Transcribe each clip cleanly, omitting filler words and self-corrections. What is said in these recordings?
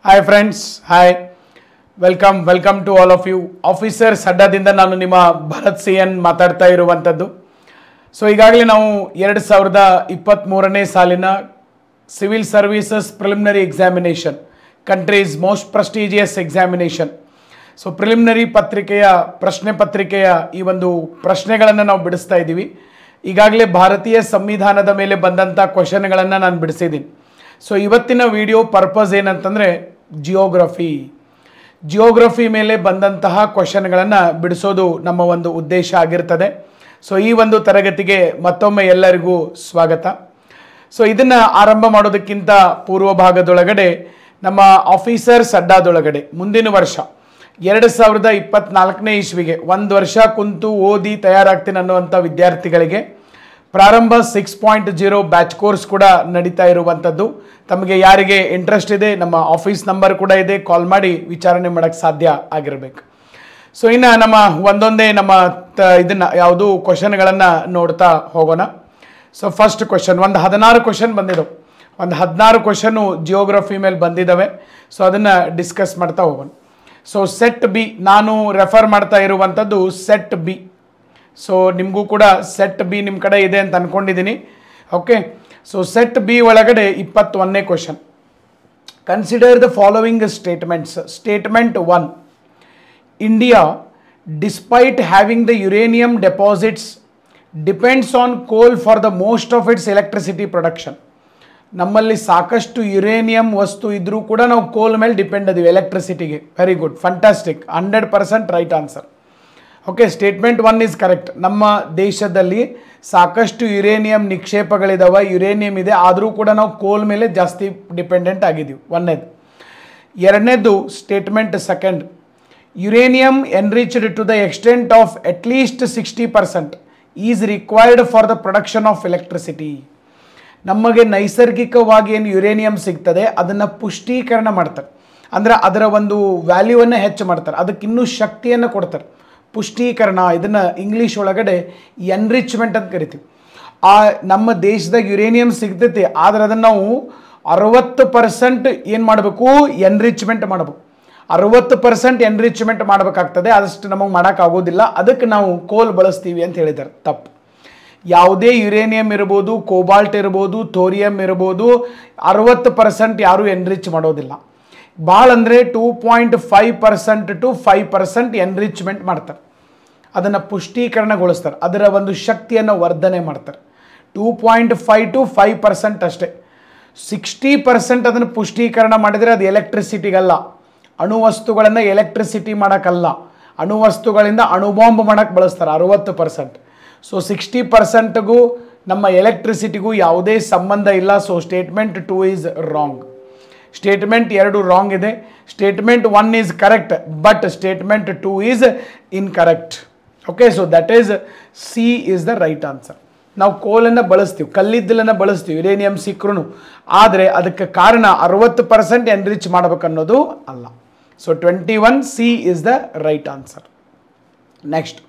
Hi friends, hi. Welcome to all of you. Officers ಅಡ್ಡದಿಂದ ನಾನು ನಿಮ್ಮ Bharat CN ಮಾತಾಡ್ತಾ ಇರುವಂತದ್ದು. ಸೊ ಈಗಾಗಲೇ ನಾವು 2023ನೇ ಸಾಲಿನ civil services preliminary examination, countries most prestigious examination. So preliminary ಪತ್ರಿಕೆಯ ಪ್ರಶ್ನೆ ಪತ್ರಿಕೆಯ ಈ ಒಂದು ಪ್ರಶ್ನೆಗಳನ್ನು ನಾವು ಬಿಡಿಸ್ತಾ ಇದ್ದೀವಿ. ಈಗಾಗಲೇ ಭಾರತೀಯ ಸಂವಿಧಾನದ ಮೇಲೆ ಬಂದಂಥ ಕ್ವಶನ್ಗಳನ್ನು ನಾನು ಬಿಡಿಸಿದ್ದೀನಿ. ಸೊ ಇವತ್ತಿನ ವಿಡಿಯೋ ಪರ್ಪಸ್ ಏನಂತಂದರೆ ಜಿಯೋಗ್ರಫಿ ಮೇಲೆ ಬಂದಂತಹ ಕ್ವಶನ್ಗಳನ್ನು ಬಿಡಿಸೋದು ನಮ್ಮ ಒಂದು ಉದ್ದೇಶ ಆಗಿರ್ತದೆ. ಸೊ ಈ ಒಂದು ತರಗತಿಗೆ ಮತ್ತೊಮ್ಮೆ ಎಲ್ಲರಿಗೂ ಸ್ವಾಗತ. ಸೊ ಇದನ್ನು ಆರಂಭ ಮಾಡೋದಕ್ಕಿಂತ ಪೂರ್ವ ಭಾಗದೊಳಗಡೆ ನಮ್ಮ ಆಫೀಸರ್ಸ್ ಅಡ್ಡಾದೊಳಗಡೆ ಮುಂದಿನ ವರ್ಷ 2024ನೇ ಇಸ್ವಿಗೆ ಒಂದು ವರ್ಷ ಕುಂತು ಓದಿ ತಯಾರಾಗ್ತೀನಿ ಅನ್ನುವಂಥ ವಿದ್ಯಾರ್ಥಿಗಳಿಗೆ ಪ್ರಾರಂಭ 6.0 ಬ್ಯಾಚ್ ಕೋರ್ಸ್ ಕೂಡ ನಡೀತಾ ಇರುವಂಥದ್ದು. ತಮಗೆ ಯಾರಿಗೆ ಇಂಟ್ರೆಸ್ಟ್ ಇದೆ ನಮ್ಮ ಆಫೀಸ್ ನಂಬರ್ ಕೂಡ ಇದೆ, ಕಾಲ್ ಮಾಡಿ ವಿಚಾರಣೆ ಮಾಡೋಕ್ಕೆ ಸಾಧ್ಯ ಆಗಿರಬೇಕು. ಸೊ ಇನ್ನು ನಮ್ಮ ಒಂದೊಂದೇ ನಮ್ಮ ಇದನ್ನು ಯಾವುದು ಕ್ವಶನ್ಗಳನ್ನು ನೋಡ್ತಾ ಹೋಗೋಣ. ಸೊ ಫಸ್ಟ್ ಕ್ವಶನ್ ಒಂದು 16 ಕ್ವಶನ್ ಬಂದಿದ್ದವು, ಒಂದು 16 ಕ್ವಶನು ಜಿಯೋಗ್ರಫಿ ಮೇಲೆ ಬಂದಿದ್ದಾವೆ. ಸೊ ಅದನ್ನು ಡಿಸ್ಕಸ್ ಮಾಡ್ತಾ ಹೋಗೋಣ. ಸೊ ಸೆಟ್ ಬಿ ನಾನು ರೆಫರ್ ಮಾಡ್ತಾ ಇರುವಂಥದ್ದು ಸೆಟ್ ಬಿ. ಸೊ ನಿಮಗೂ ಕೂಡ ಸೆಟ್ ಬಿ ನಿಮ್ಮ ಕಡೆ ಇದೆ ಅಂತ ಅಂದ್ಕೊಂಡಿದ್ದೀನಿ. ಓಕೆ, ಸೊ ಸೆಟ್ ಬಿ ಒಳಗಡೆ 21ನೇ question. Consider the following statements. Statement 1, India despite having the uranium deposits depends on coal for the most of its electricity production. ನಮ್ಮಲ್ಲಿ ಸಾಕಷ್ಟು ಯುರೇನಿಯಂ ವಸ್ತು ಇದ್ದರೂ ಕೂಡ ನಾವು ಕೋಲ್ ಮೇಲೆ ಡಿಪೆಂಡ್ ಅದೀವಿ ಎಲೆಕ್ಟ್ರಿಸಿಟಿಗೆ. Very good, fantastic, 100% right answer. Okay, statement 1 is correct. ನಮ್ಮ ದೇಶದಲ್ಲಿ ಸಾಕಷ್ಟು ಯುರೇನಿಯಂ ನಿಕ್ಷೇಪಗಳಿದಾವೆ, ಯುರೇನಿಯಂ ಇದೆ, ಆದರೂ ಕೂಡ ನಾವು ಕೋಲ್ ಮೇಲೆ ಜಾಸ್ತಿ ಡಿಪೆಂಡೆಂಟ್ ಆಗಿದ್ದೀವಿ. ಒಂದನೇದು. ಎರಡನೇದು statement second, uranium enriched to the extent of at least 60% is required for the production of electricity. ನಮಗೆ ನೈಸರ್ಗಿಕವಾಗಿ ಏನು ಯುರೇನಿಯಂ ಸಿಗ್ತದೆ ಅದನ್ನು ಪುಷ್ಟೀಕರಣ ಮಾಡ್ತಾರೆ, ಅಂದರೆ ಅದರ ಒಂದು ವ್ಯಾಲ್ಯೂವನ್ನು ಹೆಚ್ಚು ಮಾಡ್ತಾರೆ, ಅದಕ್ಕೆ ಇನ್ನೂ ಶಕ್ತಿಯನ್ನು ಕೊಡ್ತಾರೆ. ಪುಷ್ಟೀಕರಣ, ಇದನ್ನು ಇಂಗ್ಲೀಷ್ ಒಳಗಡೆ ಎನ್ರಿಚ್ಮೆಂಟ್ ಅಂತ ಕರಿತೀವಿ. ಆ ನಮ್ಮ ದೇಶದಾಗ ಯುರೇನಿಯಂ ಸಿಗ್ತೈತಿ, ಆದರೆ ಅದನ್ನು ನಾವು 60% ಏನು ಮಾಡಬೇಕು, ಎನ್ರಿಚ್ಮೆಂಟ್ ಮಾಡಬೇಕು. 60% ಎನ್ರಿಚ್ಮೆಂಟ್ ಮಾಡಬೇಕಾಗ್ತದೆ, ಅದಷ್ಟು ನಮಗೆ ಮಾಡೋಕ್ಕಾಗೋದಿಲ್ಲ, ಅದಕ್ಕೆ ನಾವು ಕೋಲ್ ಬಳಸ್ತೀವಿ ಅಂತ ಹೇಳಿದ್ದಾರೆ. ತಪ್ಪು. ಯಾವುದೇ ಯುರೇನಿಯಂ ಇರ್ಬೋದು, ಕೋಬಾಲ್ಟ್ ಇರ್ಬೋದು, ಥೋರಿಯಂ ಇರ್ಬೋದು, 60% ಯಾರೂ ಎನ್ರಿಚ್ ಮಾಡೋದಿಲ್ಲ. ಭಾಳ ಅಂದರೆ 2.5% to 5% ಎನ್ರಿಚ್ಮೆಂಟ್ ಮಾಡ್ತಾರೆ, ಅದನ್ನು ಪುಷ್ಟೀಕರಣಗೊಳಿಸ್ತಾರೆ, ಅದರ ಒಂದು ಶಕ್ತಿಯನ್ನು ವರ್ಧನೆ ಮಾಡ್ತಾರೆ. 2.5 to 5% ಅಷ್ಟೇ. 60% ಅದನ್ನು ಪುಷ್ಟೀಕರಣ ಮಾಡಿದರೆ ಅದು ಎಲೆಕ್ಟ್ರಿಸಿಟಿಗಲ್ಲ, ಅಣುವಸ್ತುಗಳನ್ನು ಎಲೆಕ್ಟ್ರಿಸಿಟಿ ಮಾಡೋಕ್ಕಲ್ಲ, ಅಣುವಸ್ತುಗಳಿಂದ ಅಣುಬಾಂಬ್ ಮಾಡೋಕ್ಕೆ ಬಳಸ್ತಾರೆ 60%. ಸೊ 60%ಗೂ ನಮ್ಮ ಎಲೆಕ್ಟ್ರಿಸಿಟಿಗೂ ಯಾವುದೇ ಸಂಬಂಧ ಇಲ್ಲ. So statement 2 is wrong. Statement 2 wrong ಇದೆ. Statement 1 is correct, but statement 2 is incorrect. Okay, so that is C is the right answer. ನಾವು ಕೋಲನ್ನು ಬಳಸ್ತೀವಿ, ಕಲ್ಲಿದ್ದಲನ್ನು ಬಳಸ್ತೀವಿ ಯುರೇನಿಯಂ ಸಿಕ್ಕರೂ, ಆದರೆ ಅದಕ್ಕೆ ಕಾರಣ 60% ಎನ್ರಿಚ್ ಮಾಡಬೇಕನ್ನೋದು ಅಲ್ಲ. So 21 C is the right answer. Next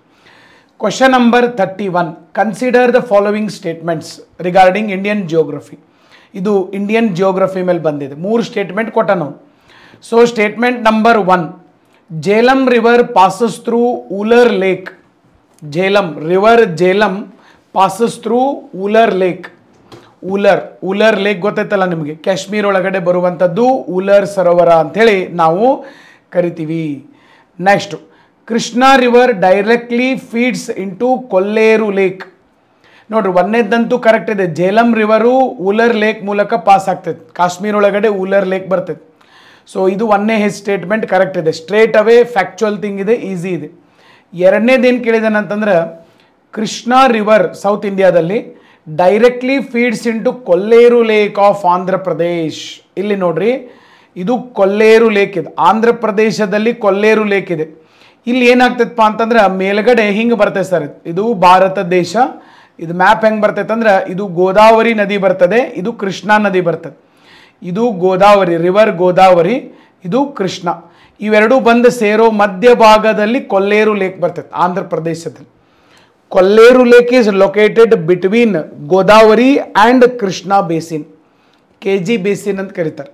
question number 31. Consider the following statements regarding Indian geography. ಇದು ಇಂಡಿಯನ್ ಜಿಯೋಗ್ರಫಿ ಮೇಲೆ ಬಂದಿದೆ. 3 ಸ್ಟೇಟ್ಮೆಂಟ್ ಕೊಟ್ಟ ನಾವು. So statement number 1, Jhelum river passes through Wular lake. Jhelum passes through Wular lake. Wular lake ಗೊತ್ತೈತಲ್ಲ ನಿಮಗೆ, ಕಾಶ್ಮೀರ ಒಳಗಡೆ ಬರುವಂಥದ್ದು ಊಲರ್ ಸರೋವರ ಅಂಥೇಳಿ ನಾವು ಕರಿತೀವಿ. Next, Krishna river directly feeds into Kolleru lake. ನೋಡ್ರಿ, ಒಂದನೇದಂತೂ ಕರೆಕ್ಟ್ ಇದೆ. ಜೇಲಂ ರಿವರು ಊಲರ್ ಲೇಕ್ ಮೂಲಕ ಪಾಸ್ ಆಗ್ತೈತೆ, ಕಾಶ್ಮೀರ ಒಳಗಡೆ ಊಲರ್ ಲೇಕ್ ಬರ್ತೈತೆ. ಸೊ ಇದು ಒಂದನೇ ಸ್ಟೇಟ್ಮೆಂಟ್ ಕರೆಕ್ಟ್ ಇದೆ, ಸ್ಟ್ರೇಟ್ ಅವೇ ಫ್ಯಾಕ್ಚುಯಲ್ ಥಿಂಗ್ ಇದೆ, ಈಸಿ ಇದೆ. ಎರಡನೇದೇನು ಕೇಳಿದಾನಂತಂದ್ರೆ, ಕೃಷ್ಣಾ ರಿವರ್ ಸೌತ್ ಇಂಡಿಯಾದಲ್ಲಿ directly feeds into Kolleru lake of Andhra Pradesh. ಇಲ್ಲಿ ನೋಡ್ರಿ, ಇದು ಕೊಲ್ಲೇರು ಲೇಕ್ ಇದೆ, ಆಂಧ್ರ ಪ್ರದೇಶದಲ್ಲಿ ಕೊಲ್ಲೇರು ಲೇಕ್ ಇದೆ. ಇಲ್ಲಿ ಏನಾಗ್ತೈತಪ್ಪ ಅಂತಂದ್ರೆ ಮೇಲ್ಗಡೆ ಹಿಂಗೆ ಬರ್ತೈತೆ ಸರ್, ಇದು ಭಾರತ ದೇಶ, ಇದು ಮ್ಯಾಪ್ ಹೆಂಗೆ ಬರ್ತೈತೆ ಅಂದ್ರೆ ಇದು ಗೋದಾವರಿ ನದಿ ಬರ್ತದೆ, ಇದು ಕೃಷ್ಣಾ ನದಿ ಬರ್ತದೆ. ಇದು ಗೋದಾವರಿ ರಿವರ್, ಗೋದಾವರಿ, ಇದು ಕೃಷ್ಣ, ಇವೆರಡೂ ಬಂದು ಸೇರೋ ಮಧ್ಯಭಾಗದಲ್ಲಿ ಕೊಲ್ಲೇರು ಲೇಕ್ ಬರ್ತೈತೆ ಆಂಧ್ರ ಪ್ರದೇಶದಲ್ಲಿ. Kolleru lake is located between Godavari and Krishna basin, KG basin ಅಂತ ಕರೀತಾರೆ.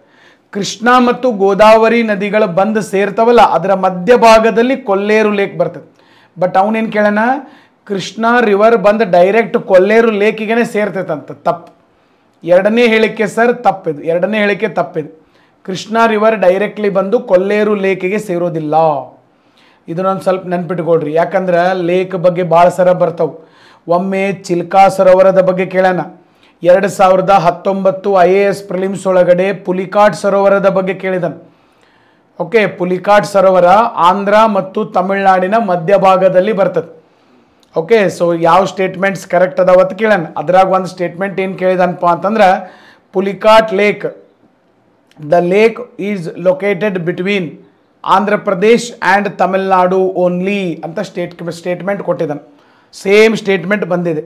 ಕೃಷ್ಣಾ ಮತ್ತು ಗೋದಾವರಿ ನದಿಗಳು ಬಂದು ಸೇರ್ತಾವಲ್ಲ ಅದರ ಮಧ್ಯಭಾಗದಲ್ಲಿ ಕೊಲ್ಲೇರು ಲೇಕ್ ಬರ್ತದೆ. ಬಟ್ ಅವನೇನು ಕೇಳೋಣ, ಕೃಷ್ಣಾ ರಿವರ್ ಬಂದು ಡೈರೆಕ್ಟ್ ಕೊಲ್ಲೇರು ಲೇಕಿಗೆ ಸೇರ್ತೈತಂತ. ತಪ್ಪು. ಎರಡನೇ ಹೇಳಿಕೆ ಸರ್ ತಪ್ಪಿದು. ಎರಡನೇ ಹೇಳಿಕೆ ತಪ್ಪಿದು. ಕೃಷ್ಣಾ ರಿವರ್ ಡೈರೆಕ್ಟ್ಲಿ ಬಂದು ಕೊಲ್ಲೇರು ಲೇಕಿಗೆ ಸೇರೋದಿಲ್ಲ. ಇದನ್ನೊಂದು ಸ್ವಲ್ಪ ನೆನ್ಪಿಟ್ಕೊಡ್ರಿ, ಯಾಕಂದ್ರೆ ಲೇಕ್ ಬಗ್ಗೆ ಭಾಳ ಸರ ಬರ್ತಾವೆ. ಒಮ್ಮೆ ಚಿಲ್ಕಾ ಸರೋವರದ ಬಗ್ಗೆ ಕೇಳೋಣ. 2019 IAS ಪ್ರಿಲಿಮ್ಸ್ ಒಳಗಡೆ ಪುಲಿಕಾಟ್ ಸರೋವರದ ಬಗ್ಗೆ ಕೇಳಿದನು. ಓಕೆ, ಪುಲಿಕಾಟ್ ಸರೋವರ ಆಂಧ್ರ ಮತ್ತು ತಮಿಳುನಾಡಿನ ಮಧ್ಯಭಾಗದಲ್ಲಿ ಬರ್ತದೆ. ಓಕೆ, ಸೊ ಯಾವ ಸ್ಟೇಟ್ಮೆಂಟ್ಸ್ ಕರೆಕ್ಟ್ ಅದಾವತ್ತು ಕೇಳೋಣ. ಅದ್ರಾಗ ಒಂದು ಸ್ಟೇಟ್ಮೆಂಟ್ ಏನು ಕೇಳಿದನಪ್ಪ ಅಂತಂದ್ರೆ, Pulicat lake the lake is located between Andhra Pradesh and Tamil Nadu only ಅಂತ ಸ್ಟೇಟ್ಮೆಂಟ್ ಕೊಟ್ಟಿದ್ದಾನೆ. ಸೇಮ್ ಸ್ಟೇಟ್ಮೆಂಟ್ ಬಂದಿದೆ.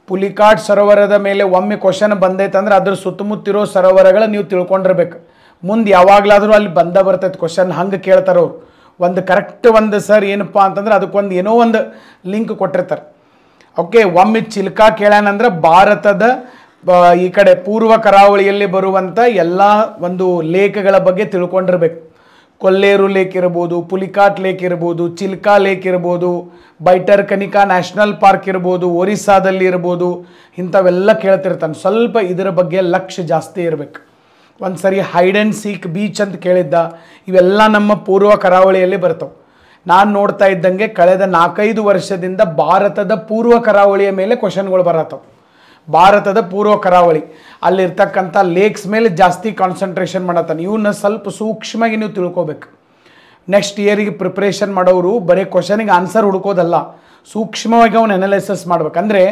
ಪುಲಿಕಾಟ್ ಸರೋವರದ ಮೇಲೆ ಒಮ್ಮೆ ಕ್ವಶನ್ ಬಂದೈತೆ ಅಂದ್ರೆ ಅದ್ರ ಸುತ್ತಮುತ್ತಿರೋ ಸರೋವರಗಳು ನೀವು ತಿಳ್ಕೊಂಡಿರ್ಬೇಕು. ಮುಂದೆ ಯಾವಾಗಲಾದರೂ ಅಲ್ಲಿ ಬರ್ತೈತೆ ಕ್ವಶನ್. ಹಂಗೆ ಕೇಳ್ತಾರವ್ರು. ಒಂದು ಕರೆಕ್ಟ್ ಒಂದು ಸರ್ ಏನಪ್ಪ ಅಂತಂದ್ರೆ ಅದಕ್ಕೊಂದು ಏನೋ ಒಂದು ಲಿಂಕ್ ಕೊಟ್ಟಿರ್ತಾರೆ. ಓಕೆ, ಒಮ್ಮೆ ಚಿಲ್ಕಾ ಕೇಳ್ಯಾನಂದ್ರೆ ಭಾರತದ ಈ ಕಡೆ ಪೂರ್ವ ಕರಾವಳಿಯಲ್ಲಿ ಬರುವಂಥ ಎಲ್ಲ ಒಂದು ಲೇಕ್ಗಳ ಬಗ್ಗೆ ತಿಳ್ಕೊಂಡಿರ್ಬೇಕು. ಕೊಲ್ಲೇರು ಲೇಕ್ ಇರ್ಬೋದು, ಪುಲಿಕಾಟ್ ಲೇಕ್ ಇರ್ಬೋದು, ಚಿಲ್ಕಾ ಲೇಕ್ ಇರ್ಬೋದು, ಬೈಟರ್ಕನಿಕಾ ನ್ಯಾಷನಲ್ ಪಾರ್ಕ್ ಇರ್ಬೋದು, ಒರಿಸ್ಸಾದಲ್ಲಿ ಇರ್ಬೋದು, ಇಂಥವೆಲ್ಲ ಕೇಳ್ತಿರ್ತಾನೆ. ಸ್ವಲ್ಪ ಇದರ ಬಗ್ಗೆ ಲಕ್ಷ್ಯ ಜಾಸ್ತಿ ಇರಬೇಕು. ಒಂದು ಸರಿ ಹೈಡ್ ಆ್ಯಂಡ್ ಸೀಕ್ ಬೀಚ್ ಅಂತ ಕೇಳಿದ್ದ. ಇವೆಲ್ಲ ನಮ್ಮ ಪೂರ್ವ ಕರಾವಳಿಯಲ್ಲಿ ಬರ್ತವೆ. ನಾನು ನೋಡ್ತಾ ಇದ್ದಂಗೆ ಕಳೆದ 4-5 ವರ್ಷದಿಂದ ಭಾರತದ ಪೂರ್ವ ಕರಾವಳಿಯ ಮೇಲೆ ಕ್ವಶನ್ಗಳು ಬರತ್ತವೆ. ಭಾರತದ ಪೂರ್ವ ಕರಾವಳಿ ಅಲ್ಲಿರ್ತಕ್ಕಂಥ ಲೇಕ್ಸ್ ಮೇಲೆ ಜಾಸ್ತಿ ಕಾನ್ಸಂಟ್ರೇಷನ್ ಮಾಡತ್ತಾನೆ. ಇವನ್ನ ಸ್ವಲ್ಪ ಸೂಕ್ಷ್ಮವಾಗಿ ನೀವು ತಿಳ್ಕೊಬೇಕು. ನೆಕ್ಸ್ಟ್ ಇಯರಿಗೆ ಪ್ರಿಪ್ರೇಷನ್ ಮಾಡೋರು ಬರೀ ಕ್ವಶನಿಗೆ ಆನ್ಸರ್ ಹುಡ್ಕೋದಲ್ಲ, ಸೂಕ್ಷ್ಮವಾಗಿ ಅವನು ಅನಾಲಿಸಿಸ್ ಮಾಡ್ಬೇಕಂದ್ರೆ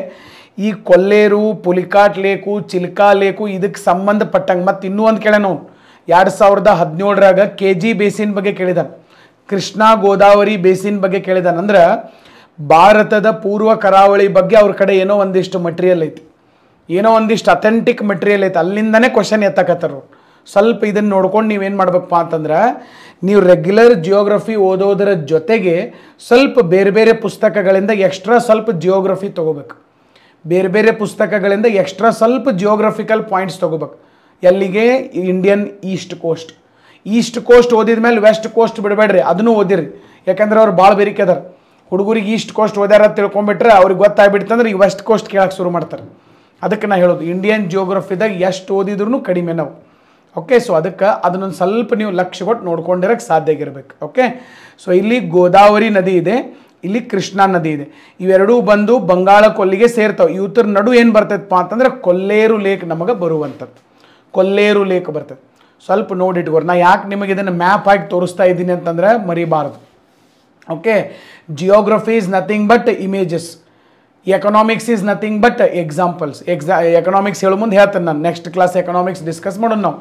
ಈ ಕೊಲ್ಲೇರು, ಪುಲಿಕಾಟ್ ಲೇಕು, ಚಿಲ್ಕಾ ಲೇಕು ಇದಕ್ಕೆ ಸಂಬಂಧಪಟ್ಟಂಗೆ ಮತ್ತು ಇನ್ನೂ ಒಂದು ಕೇಳೋಣ. ಅವನು 2017 KG ಬೇಸಿನ್ ಬಗ್ಗೆ ಕೇಳಿದಾನೆ, ಕೃಷ್ಣಾ ಗೋದಾವರಿ ಬೇಸಿನ್ ಬಗ್ಗೆ ಕೇಳಿದಾನೆ. ಅಂದ್ರೆ ಭಾರತದ ಪೂರ್ವ ಕರಾವಳಿ ಬಗ್ಗೆ ಅವ್ರ ಕಡೆ ಏನೋ ಒಂದಿಷ್ಟು ಮಟೀರಿಯಲ್ ಐತಿ, ಏನೋ ಒಂದಿಷ್ಟು ಅಥೆಂಟಿಕ್ ಮೆಟೀರಿಯಲ್ ಐತೆ. ಅಲ್ಲಿಂದನೇ ಕ್ವಶನ್ ಎತ್ತಕತ್ತಾರ. ಸ್ವಲ್ಪ ಇದನ್ನು ನೋಡ್ಕೊಂಡು ನೀವೇನು ಮಾಡ್ಬೇಕಪ್ಪ ಅಂತಂದ್ರೆ, ನೀವು ರೆಗ್ಯುಲರ್ ಜಿಯೋಗ್ರಫಿ ಓದೋದರ ಜೊತೆಗೆ ಸ್ವಲ್ಪ ಬೇರೆ ಬೇರೆ ಪುಸ್ತಕಗಳಿಂದ ಎಕ್ಸ್ಟ್ರಾ ಸ್ವಲ್ಪ ಜಿಯೋಗ್ರಫಿ ತೊಗೋಬೇಕು. ಬೇರೆ ಬೇರೆ ಪುಸ್ತಕಗಳಿಂದ ಎಕ್ಸ್ಟ್ರಾ ಸ್ವಲ್ಪ ಜಿಯೋಗ್ರಫಿಕಲ್ ಪಾಯಿಂಟ್ಸ್ ತೊಗೋಬೇಕು. ಎಲ್ಲಿಗೆ? ಇಂಡಿಯನ್ ಈಸ್ಟ್ ಕೋಸ್ಟ್ ಓದಿದ ಮೇಲೆ ವೆಸ್ಟ್ ಕೋಸ್ಟ್ ಬಿಡಬೇಡ್ರಿ, ಅದನ್ನು ಓದಿರಿ. ಯಾಕಂದ್ರೆ ಅವ್ರು ಭಾಳ ಬೇರಿಕೆ ಅದಾರ. ಹುಡುಗರಿಗೆ ಈಸ್ಟ್ ಕೋಸ್ಟ್ ಓದ್ಯಾರ ತಿಳ್ಕೊಂಬಿಟ್ರೆ ಅವ್ರಿಗೆ ಗೊತ್ತಾಗ್ಬಿಡ್ತಂದ್ರೆ ಈಗ ವೆಸ್ಟ್ ಕೋಸ್ಟ್ ಕೇಳಕ್ಕೆ ಶುರು ಮಾಡ್ತಾರೆ. ಅದಕ್ಕೆ ನಾ ಹೇಳೋದು, ಇಂಡಿಯನ್ ಜಿಯೋಗ್ರಫಿದಾಗ ಎಷ್ಟು ಓದಿದ್ರೂ ಕಡಿಮೆ ನಾವು. ಓಕೆ, ಸೊ ಅದಕ್ಕೆ ಅದನ್ನೊಂದು ಸ್ವಲ್ಪ ನೀವು ಲಕ್ಷ್ಯ ಕೊಟ್ಟು ನೋಡ್ಕೊಂಡಿರೋಕ್ಕೆ ಸಾಧ್ಯ ಆಗಿರ್ಬೇಕು. ಓಕೆ, ಸೊ ಇಲ್ಲಿ ಗೋದಾವರಿ ನದಿ ಇದೆ, ಇಲ್ಲಿ ಕೃಷ್ಣಾ ನದಿ ಇದೆ. ಇವೆರಡೂ ಬಂದು ಬಂಗಾಳ ಕೊಲ್ಲಿಗೆ ಸೇರ್ತಾವೆ. ಇವತ್ತರ ನಡು ಏನು ಬರ್ತೈತಪ್ಪ ಅಂತಂದ್ರೆ ಕೊಲ್ಲೇರು ಲೇಕ್ ನಮಗೆ ಬರುವಂಥದ್ದು. ಕೊಲ್ಲೇರು ಲೇಕ್ ಬರ್ತದೆ. ಸ್ವಲ್ಪ ನೋಡಿಟ್ಕೋರಿ. ನಾ ಯಾಕೆ ನಿಮಗೆ ಇದನ್ನು ಮ್ಯಾಪ್ ಹಾಕಿ ತೋರಿಸ್ತಾ ಇದ್ದೀನಿ ಅಂತಂದ್ರೆ ಮರಿಬಾರ್ದು. Okay, geography is nothing but images, economics is nothing but examples. Economics ಹೇಳೋ ಮುಂದೆ ಹೇಳ್ತೇನೆ ನಾನು, ನೆಕ್ಸ್ಟ್ ಕ್ಲಾಸ್ ಎಕನಾಮಿಕ್ಸ್ ಡಿಸ್ಕಸ್ ಮಾಡೋಣ ನಾವು.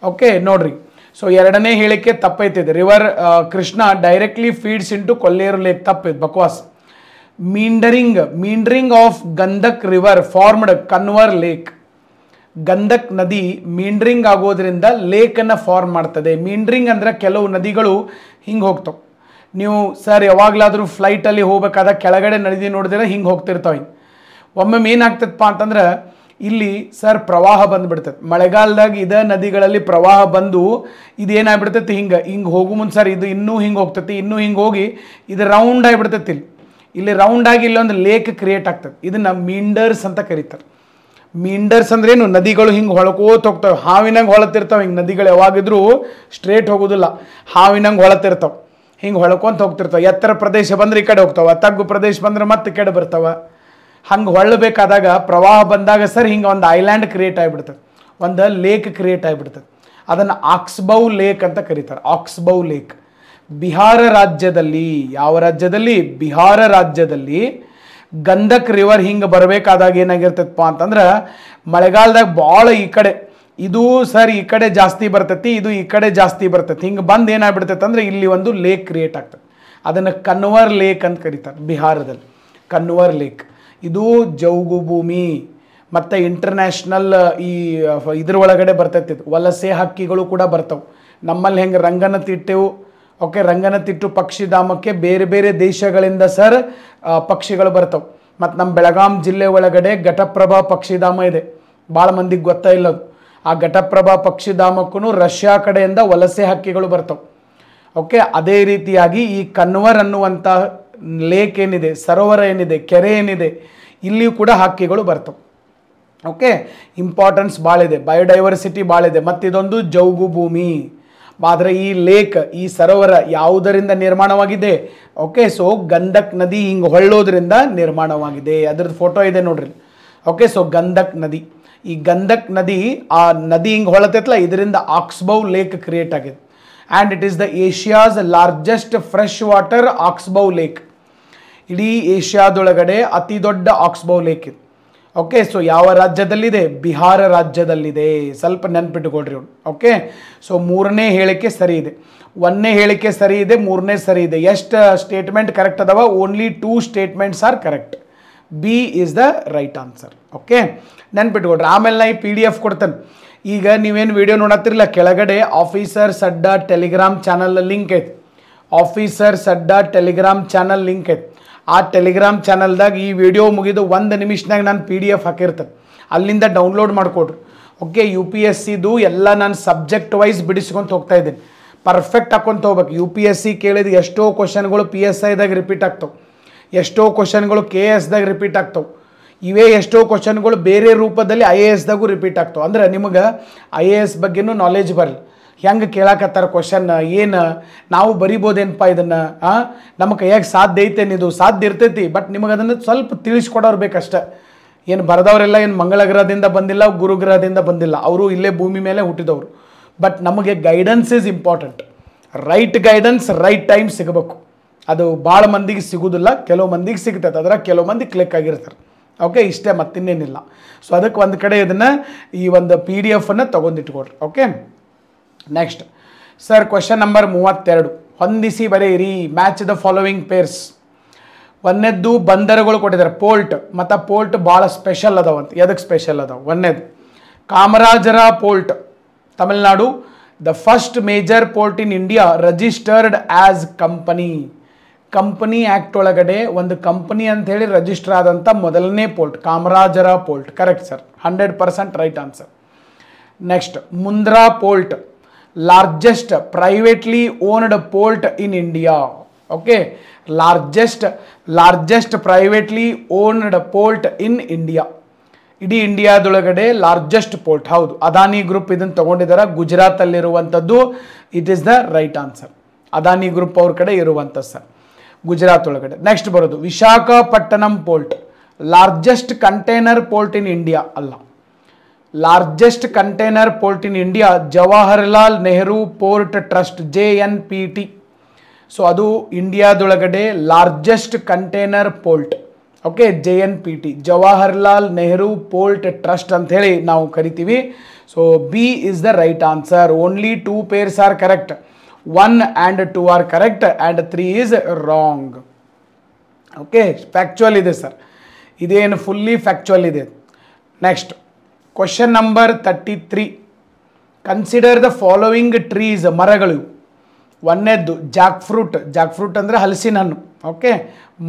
ಓಕೆ, ನೋಡ್ರಿ. ಸೊ ಎರಡನೇ ಹೇಳಿಕೆ ತಪ್ಪೈತಿದೆ. River Krishna directly feeds into Kolleru lake, ತಪ್ಪಿದೆ, ಬಕ್ವಾಸ್. Meandering of Gandak river formed Kanwar lake. Gandak ನದಿ ಮೀಂಡ್ರಿಂಗ್ ಆಗೋದ್ರಿಂದ ಲೇಕನ್ನು ಫಾರ್ಮ್ ಮಾಡ್ತದೆ. ಮೀಂಡ್ರಿಂಗ್ ಅಂದರೆ ಕೆಲವು ನದಿಗಳು ಹಿಂಗೆ ಹೋಗ್ತಾವೆ. ನೀವು ಸರ್ ಯಾವಾಗಲಾದರೂ ಫ್ಲೈಟಲ್ಲಿ ಹೋಗ್ಬೇಕಾದಾಗ ಕೆಳಗಡೆ ನದಿ ನೋಡಿದ್ರೆ ಹಿಂಗೆ ಹೋಗ್ತಿರ್ತಾವೆ. ಒಮ್ಮೊಮ್ಮೆ ಏನಾಗ್ತದಪ್ಪ ಅಂತಂದ್ರೆ ಇಲ್ಲಿ ಸರ್ ಪ್ರವಾಹ ಬಂದುಬಿಡ್ತದೆ. ಮಳೆಗಾಲದಾಗ ಇದೇ ನದಿಗಳಲ್ಲಿ ಪ್ರವಾಹ ಬಂದು ಇದೇನಾಗ್ಬಿಡ್ತೈತಿ, ಹಿಂಗೆ ಹೋಗು ಮುಂದೆ ಸರ್ ಇದು ಇನ್ನೂ ಹಿಂಗೆ ಹೋಗ್ತೈತಿ, ಇನ್ನೂ ಹಿಂಗೆ ಹೋಗಿ ಇದು ರೌಂಡ್ ಆಗಿಬಿಡ್ತೈತಿ. ಇಲ್ಲಿ ರೌಂಡ್ ಆಗಿ ಇಲ್ಲೊಂದು ಲೇಕ್ ಕ್ರಿಯೇಟ್ ಆಗ್ತದೆ. ಇದನ್ನು ಮೀಂಡರ್ಸ್ ಅಂತ ಕರೀತಾರೆ. ಮೀಂಡರ್ಸ್ ಅಂದ್ರೆ ಏನು? ನದಿಗಳು ಹಿಂಗೆ ಹೊಳ್ಕೋತ ಹೋಗ್ತವೆ, ಹಾವಿನಂಗೆ ಹೊಳತಿರ್ತಾವೆ. ಹಿಂಗೆ ನದಿಗಳು ಯಾವಾಗಿದ್ರೂ ಸ್ಟ್ರೇಟ್ ಹೋಗೋದಿಲ್ಲ, ಹಾವಿನಂಗೆ ಹೊಳತಿರ್ತಾವೆ, ಹಿಂಗೆ ಹೊಳ್ಕೊಂತ ಹೋಗ್ತಿರ್ತಾವೆ. ಎತ್ತರ ಪ್ರದೇಶ ಬಂದ್ರೆ ಈ ಕಡೆ ಹೋಗ್ತಾವೆ, ತಗ್ಗು ಪ್ರದೇಶ ಬಂದ್ರೆ ಮತ್ತೆ ಈ ಕಡೆ ಬರ್ತಾವೆ. ಹಂಗೆ ಹೊಳ್ಳಬೇಕಾದಾಗ ಪ್ರವಾಹ ಬಂದಾಗ ಸರ್ ಹಿಂಗೆ ಒಂದು ಐಲ್ಯಾಂಡ್ ಕ್ರಿಯೇಟ್ ಆಗಿಬಿಡ್ತದೆ, ಒಂದು ಲೇಕ್ ಕ್ರಿಯೇಟ್ ಆಗಿಬಿಡ್ತದೆ. ಅದನ್ನು ಆಕ್ಸ್ಬೌ ಲೇಕ್ ಅಂತ ಕರೀತಾರೆ. ಆಕ್ಸ್ಬೌ ಲೇಕ್ ಬಿಹಾರ ರಾಜ್ಯದಲ್ಲಿ, ಯಾವ ರಾಜ್ಯದಲ್ಲಿ? ಬಿಹಾರ ರಾಜ್ಯದಲ್ಲಿ ಗಂಧಕ್ ರಿವರ್ ಹಿಂಗೆ ಬರಬೇಕಾದಾಗ ಏನಾಗಿರ್ತೈತಪ್ಪ ಅಂತಂದ್ರೆ ಮಳೆಗಾಲದಾಗ ಭಾಳ ಈ ಕಡೆ ಇದು ಸರ್ ಈ ಕಡೆ ಜಾಸ್ತಿ ಬರ್ತೈತಿ, ಇದು ಈ ಕಡೆ ಜಾಸ್ತಿ ಬರ್ತೈತಿ. ಹಿಂಗೆ ಬಂದು ಏನಾಗ್ಬಿಡ್ತೈತೆ ಅಂದರೆ ಇಲ್ಲಿ ಒಂದು ಲೇಕ್ ಕ್ರಿಯೇಟ್ ಆಗ್ತದೆ. ಅದನ್ನು ಕನ್ವರ್ ಲೇಕ್ ಅಂತ ಕರೀತಾರೆ ಬಿಹಾರದಲ್ಲಿ. ಕನ್ವರ್ ಲೇಕ್ ಇದು ಜೌಗು ಭೂಮಿ ಮತ್ತು ಇಂಟರ್ನ್ಯಾಷನಲ್ ಈ ಇದ್ರ ಒಳಗಡೆ ಬರ್ತೈತಿ. ವಲಸೆ ಹಕ್ಕಿಗಳು ಕೂಡ ಬರ್ತವೆ. ನಮ್ಮಲ್ಲಿ ಹೆಂಗೆ ರಂಗನತಿಟ್ಟೆವು, ಓಕೆ, ರಂಗನತಿಟ್ಟು ಪಕ್ಷಿಧಾಮಕ್ಕೆ ಬೇರೆ ಬೇರೆ ದೇಶಗಳಿಂದ ಸರ್ ಪಕ್ಷಿಗಳು ಬರ್ತವೆ. ಮತ್ತು ನಮ್ಮ ಬೆಳಗಾಂ ಜಿಲ್ಲೆ ಒಳಗಡೆ ಘಟಪ್ರಭಾ ಪಕ್ಷಿಧಾಮ ಇದೆ, ಭಾಳ ಮಂದಿಗೆ ಗೊತ್ತಾ ಇಲ್ಲದು. ಆ ಘಟಪ್ರಭಾ ಪಕ್ಷಿಧಾಮಕ್ಕೂ ರಷ್ಯಾ ಕಡೆಯಿಂದ ವಲಸೆ ಹಕ್ಕಿಗಳು ಬರ್ತವೆ. ಓಕೆ, ಅದೇ ರೀತಿಯಾಗಿ ಈ ಕನ್ವರ್ ಅನ್ನುವಂಥ ಲೇಕ್ ಏನಿದೆ, ಸರೋವರ ಏನಿದೆ, ಕೆರೆ ಏನಿದೆ, ಇಲ್ಲಿಯೂ ಕೂಡ ಹಕ್ಕಿಗಳು ಬರ್ತವೆ. ಓಕೆ, ಇಂಪಾರ್ಟೆನ್ಸ್ ಭಾಳ ಇದೆ, ಬಯೋಡೈವರ್ಸಿಟಿ ಭಾಳ ಇದೆ. ಮತ್ತಿದೊಂದು ಜೌಗು ಭೂಮಿ. ಆದರೆ ಈ ಲೇಕ್, ಈ ಸರೋವರ ಯಾವುದರಿಂದ ನಿರ್ಮಾಣವಾಗಿದೆ? ಓಕೆ, ಸೊ ಗಂಧಕ್ ನದಿ ಹಿಂಗೆ ಹೊಳ್ಳೋದ್ರಿಂದ ನಿರ್ಮಾಣವಾಗಿದೆ. ಅದ್ರದ್ದು ಫೋಟೋ ಇದೆ ನೋಡ್ರಿ. ಓಕೆ, ಸೊ ಗಂಧಕ್ ನದಿ, ಈ ಗಂಧಕ್ ನದಿ, ಆ ನದಿ ಹಿಂಗೆ ಹೊಳತೈತಲ್ಲ, ಇದರಿಂದ ಆಕ್ಸ್ಬೌ ಲೇಕ್ ಕ್ರಿಯೇಟ್ ಆಗಿದೆ. And it is the Asia's largest fresh water oxbow lake. ಇಡೀ ಏಷ್ಯಾದೊಳಗಡೆ ಅತಿ ದೊಡ್ಡ ಆಕ್ಸ್ಬೌ ಲೇಕ್ ಇದೆ. ಓಕೆ, ಸೊ ಯಾವ ರಾಜ್ಯದಲ್ಲಿದೆ? ಬಿಹಾರ ರಾಜ್ಯದಲ್ಲಿದೆ. ಸ್ವಲ್ಪ ನೆನ್ಪಿಟ್ಟುಕೊಡ್ರಿ ಅವ್ರು. ಓಕೆ, ಸೊ ಮೂರನೇ ಹೇಳಿಕೆ ಸರಿ ಇದೆ, ಒಂದನೇ ಹೇಳಿಕೆ ಸರಿ ಇದೆ, ಮೂರನೇ ಸರಿ ಇದೆ. ಎಷ್ಟು ಸ್ಟೇಟ್ಮೆಂಟ್ ಕರೆಕ್ಟ್ ಅದಾವ? Only 2 statements are correct. B is the right answer. Okay, ನೆನ್ಪಿಟ್ಕೊಡ್ರಿ. ಆಮೇಲೆ ನಾ ಈ PDF ಕೊಡ್ತೇನೆ. ಈಗ ನೀವೇನು ವಿಡಿಯೋ ನೋಡತ್ತಿರಲ್ಲ, ಕೆಳಗಡೆ ಆಫೀಸರ್ಸ್ ಅಡ್ಡಾ ಟೆಲಿಗ್ರಾಮ್ ಚಾನಲ್ ಲಿಂಕ್ ಐತೆ. ಆಫೀಸರ್ಸ್ ಅಡ್ಡಾ ಟೆಲಿಗ್ರಾಮ್ ಚಾನಲ್ ಲಿಂಕ್ ಐತೆ. ಆ ಟೆಲಿಗ್ರಾಮ್ ಚಾನಲ್ದಾಗ ಈ ವಿಡಿಯೋ ಮುಗಿದು 1 ನಿಮಿಷನಾಗ ನಾನು PDF ಹಾಕಿರ್ತೇನೆ, ಅಲ್ಲಿಂದ ಡೌನ್ಲೋಡ್ ಮಾಡಿಕೊಡ್ರಿ. ಓಕೆ, UPSCದು ಎಲ್ಲ ನಾನು ಸಬ್ಜೆಕ್ಟ್ ವೈಸ್ ಬಿಡಿಸ್ಕೊಂತ ಹೋಗ್ತಾ ಇದ್ದೀನಿ. ಪರ್ಫೆಕ್ಟ್ ಹಾಕ್ಕೊಂತ ಹೋಗ್ಬೇಕು. UPSC ಕೇಳಿದ ಎಷ್ಟೋ ಕ್ವಶನ್ಗಳು PSIದಾಗ ರಿಪೀಟ್ ಆಗ್ತವೆ, ಎಷ್ಟೋ ಕ್ವಶನ್ಗಳು KSದಾಗ ರಿಪೀಟ್ ಆಗ್ತವೆ, ಇವೇ ಎಷ್ಟೋ ಕ್ವಶನ್ಗಳು ಬೇರೆ ರೂಪದಲ್ಲಿ IASದಾಗೂ ರಿಪೀಟ್ ಆಗ್ತವೆ. ಅಂದ್ರೆ ನಿಮಗೆ IAS ಬಗ್ಗೆನೂ ನಾಲೆಜ್ ಬರಲಿ. ಹೆಂಗೆ ಕೇಳಾಕತ್ತಾರ ಕ್ವಶನ್, ಏನು ನಾವು ಬರಿಬೋದೇನಪ್ಪ ಇದನ್ನು, ನಮ್ಮ ಕೈಯಾಗ ಸಾಧ್ಯ ಐತೇನು? ಇದು ಸಾಧ್ಯ ಇರ್ತೈತಿ, ಬಟ್ ನಿಮಗೆ ಅದನ್ನು ಸ್ವಲ್ಪ ತಿಳಿಸ್ಕೊಡೋರು ಬೇಕಷ್ಟೆ. ಏನು ಬರೆದವರೆಲ್ಲ ಏನು ಮಂಗಳ ಗ್ರಹದಿಂದ ಬಂದಿಲ್ಲ, ಗುರುಗ್ರಹದಿಂದ ಬಂದಿಲ್ಲ, ಅವರು ಇಲ್ಲೇ ಭೂಮಿ ಮೇಲೆ ಹುಟ್ಟಿದವರು. ಬಟ್ ನಮಗೆ guidance is important. Right guidance right time ಸಿಗಬೇಕು. ಅದು ಭಾಳ ಮಂದಿಗೆ ಸಿಗೋದಿಲ್ಲ, ಕೆಲವು ಮಂದಿಗೆ ಸಿಗ್ತೈತೆ, ಅದ್ರಾಗ ಕೆಲವು ಮಂದಿ ಕ್ಲಿಕ್ ಆಗಿರ್ತಾರೆ. ಓಕೆ, ಇಷ್ಟೇ, ಮತ್ತಿನ್ನೇನಿಲ್ಲ. ಸೊ ಅದಕ್ಕೆ ಒಂದು ಕಡೆ ಇದನ್ನು ಈ ಒಂದು PDF ತೊಗೊಂಡಿಟ್ಕೊಡ್ರಿ. Okay, next sir, question number 32. ಹೊಂದಿಸಿ ಬರೆಯಿರಿ. Match the following pairs. ಒಂದನೇದ್ದು ಬಂದರುಗಳು ಕೊಟ್ಟಿದ್ದಾರೆ, ಪೋರ್ಟ್. ಮತ್ತು ಪೋರ್ಟ್ ಭಾಳ ಸ್ಪೆಷಲ್ ಅದಾವಂತ. ಎದಕ್ಕೆ ಸ್ಪೆಷಲ್ ಅದಾವ? ಒಂದನೇದು Kamarajar port, Tamil Nadu. The first major port in India registered as company. Company act ಒಳಗಡೆ ಒಂದು ಕಂಪನಿ ಅಂಥೇಳಿ ರಿಜಿಸ್ಟರ್ ಆದಂಥ ಮೊದಲನೇ port Kamarajar port. Correct sir, 100% right answer. Next Mundra port, largest privately owned port in India. Okay, largest privately owned port in India. ಇಡೀ ಇಂಡಿಯಾದೊಳಗಡೆ largest port. ಹೌದು, Adani group ಇದನ್ನು ತಗೊಂಡಿದ್ದಾರೆ, ಗುಜರಾತಲ್ಲಿರುವಂಥದ್ದು. It is the right answer. Adani group ಅವ್ರ ಕಡೆ ಇರುವಂಥದ್ದು ಸರ್, ಗುಜರಾತ್ ಒಳಗಡೆ. Next ಬರೋದು Visakhapatnam port, largest container port in India ಅಲ್ಲ. Largest container port in India Jawaharlal Nehru port trust, JNPT. So ಅದು ಇಂಡಿಯಾದೊಳಗಡೆ largest container port. Okay, JNPT, Jawaharlal Nehru port trust ಅಂತ ಹೇಳಿ ನಾವು ಕರಿತೀವಿ. So B is the right answer. Only 2 pairs are correct, 1 and 2 are correct and 3 is wrong. Okay, factual ಇದೆ sir, ಇದೇನು fully factual ಇದೆ. Next question number 33. Consider the following trees, ಮರಗಳು. ಒಂದನೇದ್ದು Jack fruit ಅಂದರೆ ಹಲಸಿನ ಹಣ್ಣು. ಓಕೆ,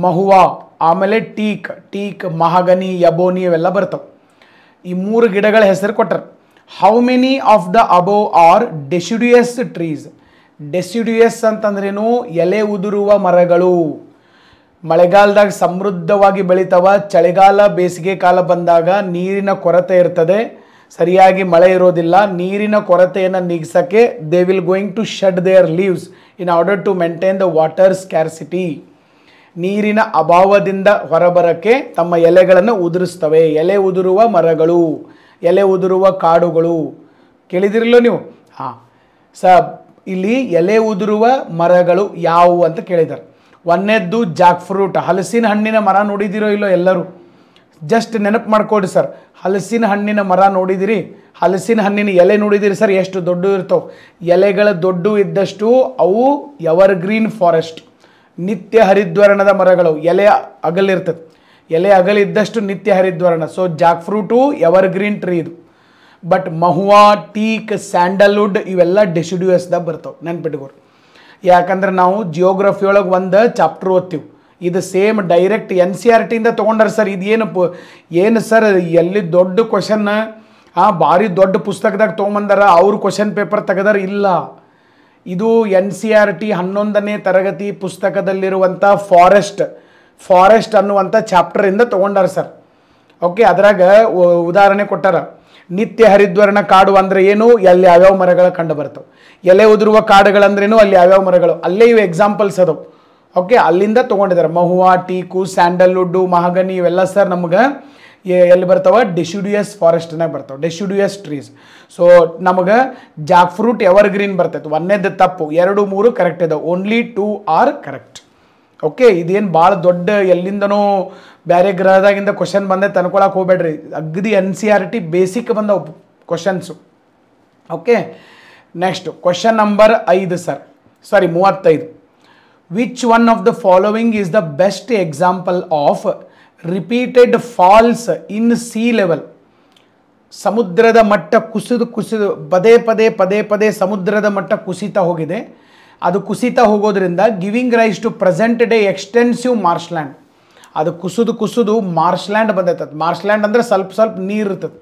ಮಹುವಾ, ಆಮೇಲೆ teak, mahogany, ಯಬೋನಿ ಇವೆಲ್ಲ ಬರ್ತವೆ. ಈ 3 ಗಿಡಗಳ ಹೆಸರು ಕೊಟ್ಟರು. How many of the above are deciduous trees? Deciduous ಅಂತಂದ್ರೇನು? ಎಲೆ ಉದುರುವ ಮರಗಳು. ಮಳೆಗಾಲದಾಗ ಸಮೃದ್ಧವಾಗಿ ಬೆಳಿತಾವ, ಚಳಿಗಾಲ ಬೇಸಿಗೆ ಕಾಲ ಬಂದಾಗ ನೀರಿನ ಕೊರತೆ ಇರ್ತದೆ, ಸರಿಯಾಗಿ ಮಳೆ ಇರೋದಿಲ್ಲ. ನೀರಿನ ಕೊರತೆಯನ್ನು ನೀಗಿಸೋಕ್ಕೆ they will going to shed their leaves in order to maintain the water scarcity. ನೀರಿನ ಅಭಾವದಿಂದ ಹೊರಬರೋಕ್ಕೆ ತಮ್ಮ ಎಲೆಗಳನ್ನು ಉದುರಿಸ್ತವೆ. ಎಲೆ ಉದುರುವ ಮರಗಳು, ಎಲೆ ಉದುರುವ ಕಾಡುಗಳು. ಕೇಳಿದಿರಲ್ಲ ನೀವು? ಹಾಂ ಇಲ್ಲಿ ಎಲೆ ಉದುರುವ ಮರಗಳು ಯಾವುವು ಅಂತ ಕೇಳಿದ್ದಾರೆ. ಒಂದನೇದ್ದು ಜಾಕ್ ಫ್ರೂಟ್, ಹಲಸಿನ ಹಣ್ಣಿನ ಮರ ನೋಡಿದಿರೋ ಇಲ್ಲೋ ಎಲ್ಲರೂ? ಜಸ್ಟ್ ನೆನಪು ಮಾಡ್ಕೊಡಿ ಸರ್. ಹಲಸಿನ ಹಣ್ಣಿನ ಮರ ನೋಡಿದಿರಿ? ಹಲಸಿನ ಹಣ್ಣಿನ ಎಲೆ ನೋಡಿದಿರಿ ಸರ್? ಎಷ್ಟು ದೊಡ್ಡ ಇರ್ತವೆ ಎಲೆಗಳ. ದೊಡ್ಡ ಇದ್ದಷ್ಟು ಅವು ಎವರ್ ಗ್ರೀನ್ ಫಾರೆಸ್ಟ್, ನಿತ್ಯ ಹರಿದ್ವರ್ಣದ ಮರಗಳು. ಎಲೆ ಅಗಲಿರ್ತದೆ, ಎಲೆ ಅಗಲಿದ್ದಷ್ಟು ನಿತ್ಯ ಹರಿದ್ವರ್ಣ. So Jack fruit ever green tree ಇದು. ಬಟ್ ಮಹುವಾ, ಟೀಕ್, ಸ್ಯಾಂಡಲ್ವುಡ್ ಇವೆಲ್ಲ ಡೆಸಿಡ್ಯೂಯಸ್ದಾಗ ಬರ್ತವೆ, ನೆನ್ಪಿಟ್ಕೋರಿ. ಯಾಕಂದ್ರೆ ನಾವು ಜಿಯೋಗ್ರಫಿ ಒಳಗೆ ಒಂದು ಚಾಪ್ಟರ್ ಓದ್ತೀವಿ, ಇದು ಸೇಮ್ ಡೈರೆಕ್ಟ್ NCERTಯಿಂದ ತೊಗೊಂಡಾರ ಸರ್. ಇದು ಏನು ಸರ್, ಎಲ್ಲಿ ದೊಡ್ಡ ಕ್ವಶನ್ ಭಾರಿ ದೊಡ್ಡ ಪುಸ್ತಕದಾಗ ತೊಗೊಂಬಂದಾರ ಅವ್ರು ಕ್ವಶನ್ ಪೇಪರ್ ತೆಗೆದಾರ ಇಲ್ಲ. ಇದು NCERT 11ನೇ ತರಗತಿ ಪುಸ್ತಕದಲ್ಲಿರುವಂಥ ಫಾರೆಸ್ಟ್ ಅನ್ನುವಂಥ ಚಾಪ್ಟರಿಂದ ತೊಗೊಂಡಾರ ಸರ್. ಓಕೆ, ಅದ್ರಾಗ ಉದಾಹರಣೆ ಕೊಟ್ಟಾರ. ನಿತ್ಯ ಹರಿದ್ವರ್ಣ ಕಾಡು ಅಂದರೆ ಏನು, ಅಲ್ಲಿ ಯಾವ್ಯಾವ ಮರಗಳು ಕಂಡು ಬರ್ತವೆ. ಎಲೆ ಉದುರುವ ಕಾಡುಗಳಂದ್ರೇನು, ಅಲ್ಲಿ ಯಾವ್ಯಾವ ಮರಗಳು, ಅಲ್ಲೇ ಇವು ಎಕ್ಸಾಂಪಲ್ಸ್ ಅದಾವೆ. ಓಕೆ, ಅಲ್ಲಿಂದ ತೊಗೊಂಡಿದ್ದಾರೆ. ಮಹುವಾ, ಟೀಕು, ಸ್ಯಾಂಡಲ್ವುಡ್ಡು, ಮಹಾಗನಿ ಇವೆಲ್ಲ ಸರ್ ನಮ್ಗೆ ಎಲ್ಲಿ ಬರ್ತಾವೆ, ಡೆಸಿಡ್ಯೂಯಸ್ ಫಾರೆಸ್ಟ್ನಾಗ ಬರ್ತಾವೆ, ಡೆಸಿಡ್ಯೂಯಸ್ ಟ್ರೀಸ್. ಸೊ ನಮಗೆ ಜಾಕ್ ಫ್ರೂಟ್ ಎವರ್ಗ್ರೀನ್ ಬರ್ತೈತೆ. ಒಂದೇದು ತಪ್ಪು, 2, 3 ಕರೆಕ್ಟ್ ಇದಾವೆ. Only 2 are correct. ಓಕೆ, ಇದೇನು ಭಾಳ ದೊಡ್ಡ ಎಲ್ಲಿಂದನೋ ಬೇರೆ ಗ್ರಹದಾಗಿಂದ ಕ್ವಶನ್ ಬಂದೈತೆ ಅನ್ಕೊಳಕ್ಕೆ ಹೋಗ್ಬೇಡ್ರಿ. ಅಗದಿ NCERT ಬೇಸಿಕ್ ಬಂದವು questions. Okay, next question number 35. Which one of the following is the best example of repeated falls in sea level? ಸಮುದ್ರದ ಮಟ್ಟ ಕುಸಿದು ಪದೇ ಸಮುದ್ರದ ಮಟ್ಟ ಕುಸಿತಾ ಹೋಗಿದೆ. ಅದು ಕುಸಿತಾ ಹೋಗೋದ್ರಿಂದ giving rise to present day extensive marshland. ಅದು ಕುಸಿದು ಮಾರ್ಷ್ಲ್ಯಾಂಡ್ ಬಂದೈತದ. ಮಾರ್ಷ್ಲ್ಯಾಂಡ್ ಅಂದರೆ ಸ್ವಲ್ಪ ನೀರು ಇರ್ತದೆ,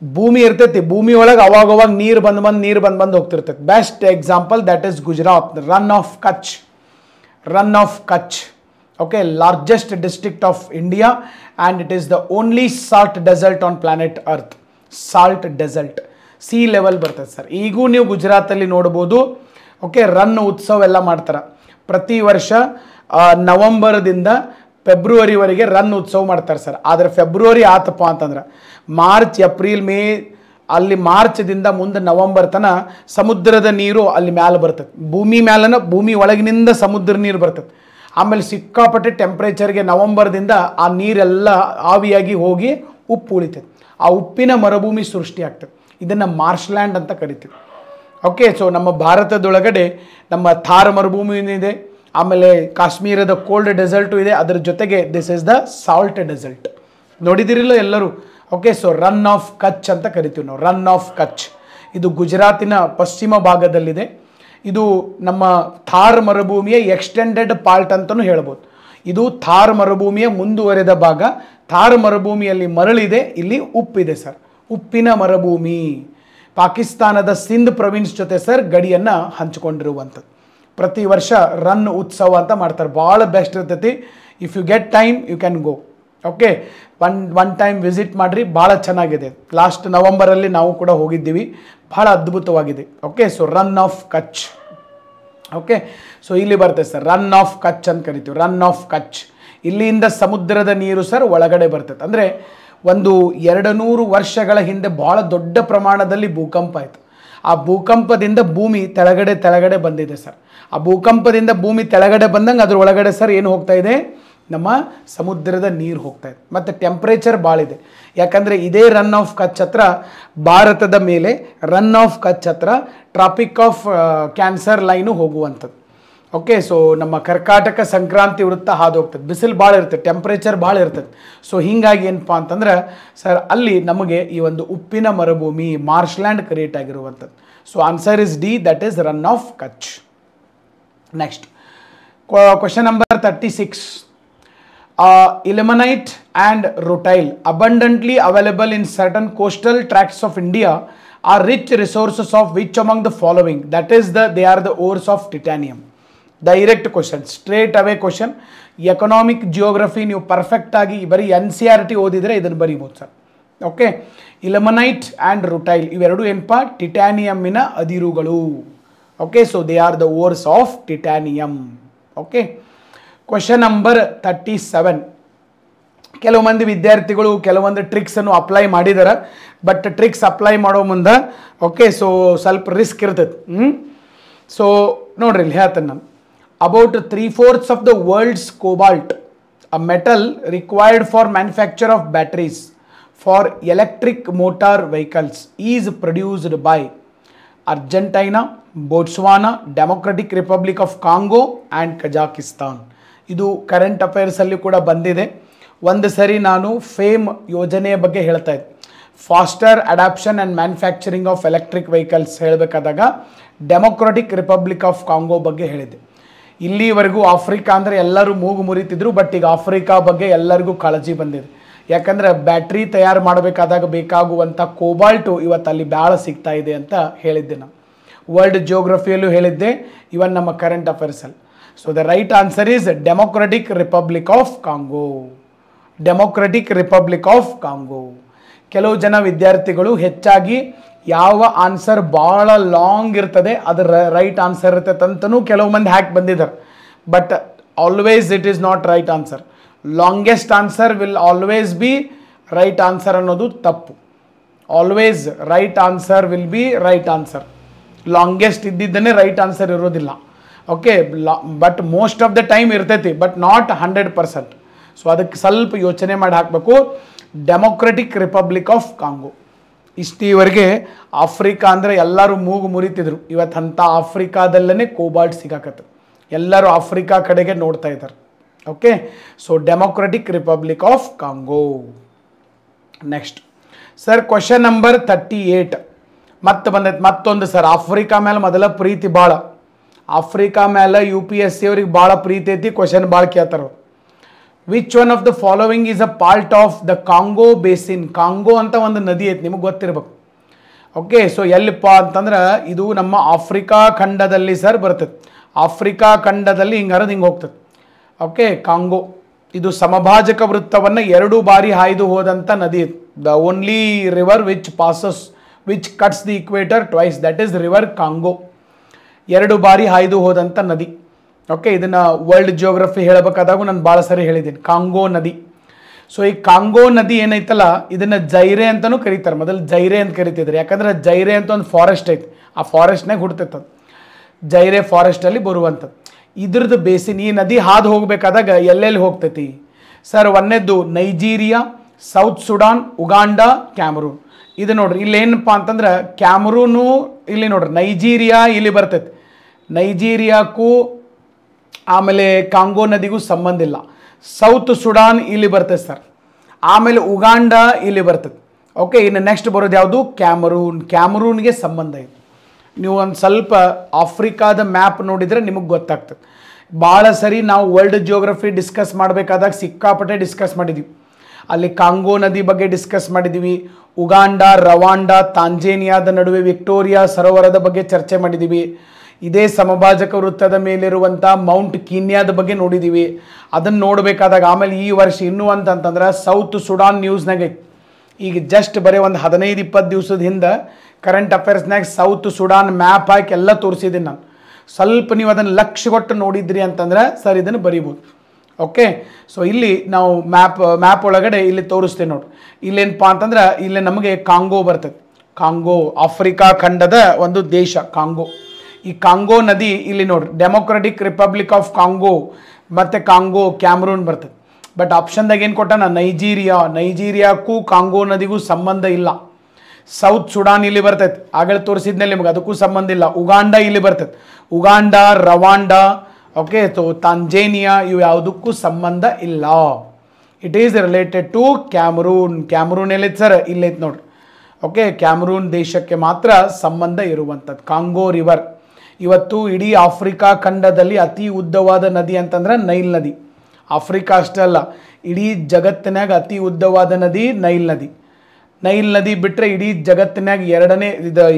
ಭೂಮಿ ಇರ್ತೈತಿ, ಭೂಮಿ ಒಳಗೆ ಅವಾಗ ನೀರು ಬಂದು ಹೋಗ್ತಿರ್ತೈತಿ. Best example that is Gujarat, Rann of Kutch. Okay, largest district of India, and it is the only salt desert on planet Earth. Salt desert, sea level ಬರ್ತದೆ ಸರ್. ಈಗೂ ನೀವು ಗುಜರಾತಲ್ಲಿ ನೋಡ್ಬೋದು. ಓಕೆ, ರನ್ ಉತ್ಸವ ಎಲ್ಲ ಮಾಡ್ತಾರೆ ಪ್ರತಿ ವರ್ಷ. ನವಂಬರ್ದಿಂದ ಫೆಬ್ರವರಿವರೆಗೆ ರನ್ ಉತ್ಸವ ಮಾಡ್ತಾರೆ ಸರ್. ಆದರೆ ಫೆಬ್ರವರಿ ಆತಪ್ಪ ಅಂತಂದ್ರೆ ಮಾರ್ಚ್, ಏಪ್ರಿಲ್, ಮೇ, ಅಲ್ಲಿ ಮಾರ್ಚ್ದಿಂದ ಮುಂದೆ ನವಂಬರ್ ತನ ಸಮುದ್ರದ ನೀರು ಅಲ್ಲಿ ಮ್ಯಾಲೆ ಬರ್ತದೆ. ಭೂಮಿ ಒಳಗಿನಿಂದ ಸಮುದ್ರ ನೀರು ಬರ್ತದೆ. ಆಮೇಲೆ ಸಿಕ್ಕಾಪಟ್ಟೆ ಟೆಂಪ್ರೇಚರ್ಗೆ ನವಂಬರ್ದಿಂದ ಆ ನೀರೆಲ್ಲ ಆವಿಯಾಗಿ ಹೋಗಿ ಉಪ್ಪು ಉಳಿತದೆ. ಆ ಉಪ್ಪಿನ ಮರುಭೂಮಿ ಸೃಷ್ಟಿ ಆಗ್ತದೆ. ಇದನ್ನು ಮಾರ್ಷ್ಲ್ಯಾಂಡ್ ಅಂತ ಕರಿತೀವಿ. ಓಕೆ, ಸೊ ನಮ್ಮ ಭಾರತದೊಳಗಡೆ ನಮ್ಮ ಥಾರ್ ಮರುಭೂಮಿ ಇದೆ, ಆಮೇಲೆ ಕಾಶ್ಮೀರದ ಕೋಲ್ಡ್ ಡೆಸರ್ಟು ಇದೆ, ಅದರ ಜೊತೆಗೆ this is the salt desert. ನೋಡಿದಿರಿಲ್ಲ ಎಲ್ಲರೂ? Okay, so Rann of Kutch ಅಂತ ಕರಿತೀವಿ ನಾವು. ರನ್ ಆಫ್ ಕಚ್ ಇದು ಗುಜರಾತಿನ ಪಶ್ಚಿಮ ಭಾಗದಲ್ಲಿದೆ. ಇದು ನಮ್ಮ ಥಾರ್ ಮರುಭೂಮಿಯ ಎಕ್ಸ್ಟೆಂಡೆಡ್ ಪಾರ್ಟ್ ಅಂತಲೂ ಹೇಳ್ಬೋದು. ಇದು ಥಾರ್ ಮರುಭೂಮಿಯ ಮುಂದುವರೆದ ಭಾಗ. ಥಾರ್ ಮರುಭೂಮಿಯಲ್ಲಿ ಮರಳಿದೆ, ಇಲ್ಲಿ ಉಪ್ಪಿದೆ ಸರ್. ಉಪ್ಪಿನ ಮರುಭೂಮಿ ಪಾಕಿಸ್ತಾನದ ಸಿಂಧ್ ಪ್ರವಿನ್ಸ್ ಜೊತೆ ಸರ್ ಗಡಿಯನ್ನು ಹಂಚಿಕೊಂಡಿರುವಂಥದ್ದು. ಪ್ರತಿ ವರ್ಷ ರನ್ ಉತ್ಸವ ಅಂತ ಮಾಡ್ತಾರೆ. ಭಾಳ ಬೆಸ್ಟ್ ಇರ್ತೈತಿ. If you get time you can go. Okay, one time visit ಮಾಡಿರಿ, ಭಾಳ ಚೆನ್ನಾಗಿದೆ. ಲಾಸ್ಟ್ ನವಂಬರಲ್ಲಿ ನಾವು ಕೂಡ ಹೋಗಿದ್ದೀವಿ, ಭಾಳ ಅದ್ಭುತವಾಗಿದೆ. Okay, so Rann of Kutch. Okay, so ಇಲ್ಲಿ ಬರ್ತದೆ ಸರ್, ರನ್ ಆಫ್ ಕಚ್ ಅಂತ ಕರಿತೀವಿ. ರನ್ ಆಫ್ ಕಚ್, ಇಲ್ಲಿಂದ ಸಮುದ್ರದ ನೀರು ಸರ್ ಒಳಗಡೆ ಬರ್ತದೆ. ಅಂದರೆ ಒಂದು 200 ವರ್ಷಗಳ ಹಿಂದೆ ಭಾಳ ದೊಡ್ಡ ಪ್ರಮಾಣದಲ್ಲಿ ಭೂಕಂಪ ಆಯಿತು. ಆ ಭೂಕಂಪದಿಂದ ಭೂಮಿ ತೆಳಗಡೆ ಬಂದಿದೆ ಸರ್. ಆ ಭೂಕಂಪದಿಂದ ಭೂಮಿ ತೆಳಗಡೆ ಬಂದಂಗೆ ಅದ್ರ ಒಳಗಡೆ ಸರ್ ಏನು ಹೋಗ್ತಾ ಇದೆ, ನಮ್ಮ ಸಮುದ್ರದ ನೀರು ಹೋಗ್ತಾ ಇದೆ. ಮತ್ತು ಟೆಂಪ್ರೇಚರ್ ಭಾಳ ಇದೆ. ಯಾಕಂದರೆ ಇದೇ ರನ್ ಆಫ್ ಕಚ್ ಹತ್ರ ಭಾರತದ ಮೇಲೆ ರನ್ ಆಫ್ ಕಚ್ ಹತ್ರ ಟ್ರಾಪಿಕ್ ಆಫ್ ಕ್ಯಾನ್ಸರ್ ಲೈನು ಹೋಗುವಂಥದ್ದು. ಓಕೆ, ಸೊ ನಮ್ಮ ಕರ್ಕಾಟಕ ಸಂಕ್ರಾಂತಿ ವೃತ್ತ ಹಾದು ಹೋಗ್ತದೆ. ಬಿಸಿಲು ಭಾಳ ಇರ್ತದೆ, ಟೆಂಪ್ರೇಚರ್ ಭಾಳ ಇರ್ತದೆ. ಸೊ ಹೀಗಾಗಿ ಏನಪ್ಪ ಅಂತಂದ್ರೆ ಸರ್ ಅಲ್ಲಿ ನಮಗೆ ಈ ಒಂದು ಉಪ್ಪಿನ ಮರುಭೂಮಿ ಮಾರ್ಷ್ಲ್ಯಾಂಡ್ ಕ್ರಿಯೇಟ್ ಆಗಿರುವಂಥದ್ದು. So answer is D, that is run of Kutch. Next question number 36. Ilmenite and rutile, abundantly available in certain coastal tracts of India, are rich resources of which among the following? That is they are the ores of titanium. Direct question, straight away question. Economic geography ನೀವು perfect ಆಗಿ ಬರೀ NCERT ಓದಿದರೆ ಇದನ್ನು ಬರೀಬೋದು sir. Okay, ilmenite and rutile ಇವೆರಡು ಏನಪ್ಪ, ಟಿಟಾನಿಯಮ್ಮಿನ ಅದಿರುಗಳು. Okay, so they are the ores of titanium. Okay, question number 37. ಕೆಲವು ಮಂದಿ ವಿದ್ಯಾರ್ಥಿಗಳು ಕೆಲವೊಂದು ಟ್ರಿಕ್ಸನ್ನು ಅಪ್ಲೈ ಮಾಡಿದ್ದಾರೆ. ಬಟ್ ಟ್ರಿಕ್ಸ್ ಅಪ್ಲೈ ಮಾಡೋ ಮುಂದೆ ಓಕೆ, ಸೊ ಸ್ವಲ್ಪ ರಿಸ್ಕ್ ಇರ್ತೈತೆ. ಸೊ ನೋಡ್ರಿ ಇಲ್ಲಿ ಹೇಳ್ತೇನೆ ನಾನು. About 3/4 of the world's cobalt, a metal required for manufacture of batteries for electric motor vehicles is produced by Argentina, Botswana, democratic republic of Congo and Kazakhstan. ಇದು current ಅಫೇರ್ಸಲ್ಲಿ ಕೂಡ ಬಂದಿದೆ. ಒಂದು ಸರಿ ನಾನು ಫೇಮ್ ಯೋಜನೆಯ ಬಗ್ಗೆ ಹೇಳ್ತಾ ಇದ್ದೆ. Faster adoption and manufacturing of electric vehicles ಹೇಳಬೇಕಾದಾಗ ಡೆಮೊಕ್ರೆಟಿಕ್ ರಿಪಬ್ಲಿಕ್ ಆಫ್ ಕಾಂಗೋ ಬಗ್ಗೆ ಹೇಳಿದೆ. ಇಲ್ಲಿವರೆಗೂ ಆಫ್ರಿಕಾ ಅಂದರೆ ಎಲ್ಲರೂ ಮೂಗು ಮುರಿತಿದ್ರು, ಬಟ್ ಈಗ ಆಫ್ರಿಕಾ ಬಗ್ಗೆ ಎಲ್ಲರಿಗೂ ಕಾಳಜಿ ಬಂದಿದೆ. ಯಾಕಂದ್ರೆ ಬ್ಯಾಟ್ರಿ ತಯಾರು ಮಾಡಬೇಕಾದಾಗ ಬೇಕಾಗುವಂಥ ಕೋಬಾಲ್ಟು ಇವತ್ತು ಅಲ್ಲಿ ಭಾಳ ಸಿಗ್ತಾ ಇದೆ ಅಂತ ಹೇಳಿದ್ದೆ ನಾನು. ವರ್ಲ್ಡ್ ಜಿಯೋಗ್ರಫಿಯಲ್ಲೂ ಹೇಳಿದ್ದೆ, ಇವನ್ ನಮ್ಮ ಕರೆಂಟ್ ಅಫೇರ್ಸಲ್ಲಿ. So the right answer is democratic republic of Congo. Democratic republic of Congo. ಕೆಲವು ಜನ ವಿದ್ಯಾರ್ಥಿಗಳು ಹೆಚ್ಚಾಗಿ ಯಾವ ಆನ್ಸರ್ ಭಾಳ ಲಾಂಗ್ ಇರ್ತದೆ ಅದರ ರೈಟ್ ಆನ್ಸರ್ ಇರ್ತದೆ ಅಂತಲೂ ಕೆಲವು ಮಂದಿ ಹಾಕಿ ಬಂದಿದ್ದಾರೆ. But always it is not right answer. Longest answer will always be right answer ಅನ್ನೋದು ತಪ್ಪು. Always right answer will be right answer. Longest ಇದ್ದಿದ್ದನ್ನೇ ರೈಟ್ ಆನ್ಸರ್ ಇರೋದಿಲ್ಲ. Okay, but most of the time ಇರ್ತೈತಿ, ಬಟ್ ನಾಟ್ 100%. ಸೊ ಅದಕ್ಕೆ ಸ್ವಲ್ಪ ಯೋಚನೆ ಮಾಡಿ ಹಾಕಬೇಕು. Democratic republic of Congo. ಇಷ್ಟೀವರೆಗೆ ಆಫ್ರಿಕಾ ಅಂದರೆ ಎಲ್ಲರೂ ಮೂಗು ಮುರಿತಿದ್ರು. ಇವತ್ತು ಅಂಥ ಆಫ್ರಿಕಾದಲ್ಲೇ ಕೋಬಾಲ್ಟ್ ಸಿಗಾಕತ್ತೆ. ಎಲ್ಲರೂ ಆಫ್ರಿಕಾ ಕಡೆಗೆ ನೋಡ್ತಾ ಇದ್ದಾರೆ. Okay, so democratic republic of Congo. Next sir, question number 38 ಮತ್ತೆ ಬಂದೈತೆ. ಮತ್ತೊಂದು ಸರ್, ಆಫ್ರಿಕಾ ಮೇಲೆ ಮೊದಲ ಪ್ರೀತಿ ಭಾಳ. ಆಫ್ರಿಕಾ ಮೇಲೆ UPSC ಅವ್ರಿಗೆ ಭಾಳ ಪ್ರೀತಿ ಐತಿ, ಕ್ವಶನ್ ಭಾಳ ಕೇಳ್ತಾರ. Which one of the following is a part of the Congo basin? Congo ಅಂತ ಒಂದು ನದಿ ಐತಿ, ನಿಮಗೆ ಗೊತ್ತಿರ್ಬೇಕು. ಓಕೆ, ಸೊ ಎಲ್ಲಿಪ್ಪ ಅಂತಂದ್ರೆ ಇದು ನಮ್ಮ ಆಫ್ರಿಕಾ ಖಂಡದಲ್ಲಿ ಸರ್ ಬರ್ತದೆ. ಆಫ್ರಿಕಾ ಖಂಡದಲ್ಲಿ ಹಿಂಗೆ ಹರಿದು ಹಿಂಗೆ ಹೋಗ್ತದೆ. ಓಕೆ, ಕಾಂಗೋ ಇದು ಸಮಭಾಜಕ ವೃತ್ತವನ್ನು 2 ಬಾರಿ ಹಾಯ್ದು ಹೋದಂಥ ನದಿ. The only river which cuts the equator twice, that is river Congo. 2 ಬಾರಿ ಹಾಯ್ದು ಹೋದಂಥ ನದಿ. ಓಕೆ, ಇದನ್ನು ವರ್ಲ್ಡ್ ಜಿಯೋಗ್ರಫಿ ಹೇಳಬೇಕಾದಾಗ ನಾನು ಭಾಳ ಸರಿ ಹೇಳಿದ್ದೀನಿ, ಕಾಂಗೋ ನದಿ. ಸೊ ಈ ಕಾಂಗೋ ನದಿ ಏನೈತಲ್ಲ, ಇದನ್ನು ಜೈರೆ ಅಂತಲೂ ಕರೀತಾರೆ. ಮೊದಲು ಜೈರೆ ಅಂತ ಕರಿತಿದ್ರು, ಯಾಕಂದ್ರೆ ಜೈರೆ ಅಂತ ಒಂದು ಫಾರೆಸ್ಟ್ ಐತಿ, ಆ ಫಾರೆಸ್ಟ್ನಾಗ ಹುಡ್ತೈತೆ ಅದು. ಜೈರೆ ಫಾರೆಸ್ಟಲ್ಲಿ ಬರುವಂಥದ್ದು ಇದ್ರದ್ದು ಬೇಸಿನ್. ಈ ನದಿ ಹಾದು ಹೋಗಬೇಕಾದಾಗ ಎಲ್ಲೆಲ್ಲಿ ಹೋಗ್ತೈತಿ ಸರ್? ಒಂದನೇದ್ದು Nigeria, South Sudan, Uganda, Cameroon. ಇದು ನೋಡ್ರಿ, ಇಲ್ಲೇನಪ್ಪ ಅಂತಂದ್ರೆ ಕ್ಯಾಮರೂನು ಇಲ್ಲಿ ನೋಡ್ರಿ, ನೈಜೀರಿಯಾ ಇಲ್ಲಿ ಬರ್ತೈತಿ. ನೈಜೀರಿಯಾಕ್ಕೂ ಆಮೇಲೆ ಕಾಂಗೋ ನದಿಗೂ ಸಂಬಂಧ ಇಲ್ಲ. ಸೌತ್ ಸುಡಾನ್ ಇಲ್ಲಿ ಬರ್ತೈತೆ ಸರ್. ಆಮೇಲೆ ಉಗಾಂಡಾ ಇಲ್ಲಿ ಬರ್ತದೆ. ಓಕೆ, ಇನ್ನು ನೆಕ್ಸ್ಟ್ ಬರೋದು ಯಾವುದು? ಕ್ಯಾಮರೂನ್. ಕ್ಯಾಮರೂನ್ಗೆ ಸಂಬಂಧ ಇದೆ. ನೀವು ಒಂದು ಸ್ವಲ್ಪ ಆಫ್ರಿಕಾದ ಮ್ಯಾಪ್ ನೋಡಿದರೆ ನಿಮಗೆ ಗೊತ್ತಾಗ್ತದೆ. ಭಾಳ ಸರಿ ನಾವು ವರ್ಲ್ಡ್ ಜಿಯೋಗ್ರಫಿ ಡಿಸ್ಕಸ್ ಮಾಡಬೇಕಾದಾಗ ಸಿಕ್ಕಾಪಟ್ಟೆ ಡಿಸ್ಕಸ್ ಮಾಡಿದ್ದೀವಿ. ಅಲ್ಲಿ ಕಾಂಗೋ ನದಿ ಬಗ್ಗೆ ಡಿಸ್ಕಸ್ ಮಾಡಿದ್ದೀವಿ. ಉಗಾಂಡಾ, ರವಾಂಡಾ, ತಾಂಜೇನಿಯಾದ ನಡುವೆ ವಿಕ್ಟೋರಿಯಾ ಸರೋವರದ ಬಗ್ಗೆ ಚರ್ಚೆ ಮಾಡಿದ್ದೀವಿ. ಇದೇ ಸಮಭಾಜಕ ವೃತ್ತದ ಮೇಲಿರುವಂಥ ಮೌಂಟ್ ಕೀನ್ಯಾದ ಬಗ್ಗೆ ನೋಡಿದ್ದೀವಿ. ಅದನ್ನು ನೋಡಬೇಕಾದಾಗ ಆಮೇಲೆ ಈ ವರ್ಷ ಇನ್ನೂ ಅಂತಂತಂದ್ರೆ ಸೌತ್ ಸುಡಾನ್ ನ್ಯೂಸ್ನಾಗೆ ಈಗ ಜಸ್ಟ್ ಬರೀ ಒಂದು 15-20 ದಿವಸದ ಹಿಂದೆ ಕರೆಂಟ್ ಅಫೇರ್ಸ್ನಾಗ ಸೌತ್ ಸುಡಾನ್ ಮ್ಯಾಪ್ ಹಾಕಿ ಎಲ್ಲ ತೋರಿಸಿದ್ದೀನಿ ನಾನು. ಸ್ವಲ್ಪ ನೀವು ಅದನ್ನು ಲಕ್ಷ್ಯ ಕೊಟ್ಟು ನೋಡಿದ್ರಿ ಅಂತಂದ್ರೆ ಸರ್ ಇದನ್ನು ಬರೀಬೋದು. ಓಕೆ, ಸೊ ಇಲ್ಲಿ ನಾವು ಮ್ಯಾಪ್ ಒಳಗಡೆ ಇಲ್ಲಿ ತೋರಿಸ್ತೀವಿ ನೋಡಿ. ಇಲ್ಲೇನಪ್ಪ ಅಂತಂದ್ರೆ ಇಲ್ಲಿ ನಮಗೆ ಕಾಂಗೋ ಬರ್ತದೆ. ಕಾಂಗೋ ಆಫ್ರಿಕಾ ಖಂಡದ ಒಂದು ದೇಶ ಕಾಂಗೋ. ಈ ಕಾಂಗೋ ನದಿ ಇಲ್ಲಿ ನೋಡ್ರಿ, ಡೆಮೊಕ್ರೆಟಿಕ್ ರಿಪಬ್ಲಿಕ್ ಆಫ್ ಕಾಂಗೋ ಮತ್ತು ಕಾಂಗೋ, ಕ್ಯಾಮರೂನ್ ಬರ್ತದೆ. ಬಟ್ ಆಪ್ಷನ್ದಾಗ ಏನು ಕೊಟ್ಟಾನ? ನೈಜೀರಿಯಾಕ್ಕೂ ಕಾಂಗೋ ನದಿಗೂ ಸಂಬಂಧ ಇಲ್ಲ. ಸೌತ್ ಸುಡಾನ್ ಇಲ್ಲಿ ಬರ್ತೈತೆ, ಆಗಲೇ ತೋರಿಸಿದ್ನಲ್ಲಿ ನಿಮಗೆ, ಅದಕ್ಕೂ ಸಂಬಂಧ ಇಲ್ಲ. ಉಗಾಂಡಾ ಇಲ್ಲಿ ಬರ್ತೈತೆ, ಉಗಾಂಡಾ, ರವಾಂಡಾ, ಓಕೆ, ತಾಂಜೇನಿಯಾ ಇವು ಯಾವುದಕ್ಕೂ ಸಂಬಂಧ ಇಲ್ಲ. It is related to Cameroon. Cameroon ಎಲ್ಲೈತೆ ಸರ್? ಇಲ್ಲೈತೆ ನೋಡ್ರಿ. ಓಕೆ, ಕ್ಯಾಮರೂನ್ ದೇಶಕ್ಕೆ ಮಾತ್ರ ಸಂಬಂಧ ಇರುವಂಥದ್ದು. ಕಾಂಗೋ ರಿವರ್ ಇವತ್ತು ಇಡೀ ಆಫ್ರಿಕಾ ಖಂಡದಲ್ಲಿ ಅತಿ ಉದ್ದವಾದ ನದಿ ಅಂತಂದ್ರೆ ನೈಲ್ ನದಿ. ಆಫ್ರಿಕಾ ಅಷ್ಟೇ ಅಲ್ಲ, ಇಡೀ ಜಗತ್ತಿನಾಗ ಅತಿ ಉದ್ದವಾದ ನದಿ ನೈಲ್ ನದಿ. ನೈಲ್ ನದಿ ಬಿಟ್ಟರೆ ಇಡೀ ಜಗತ್ತಿನಾಗ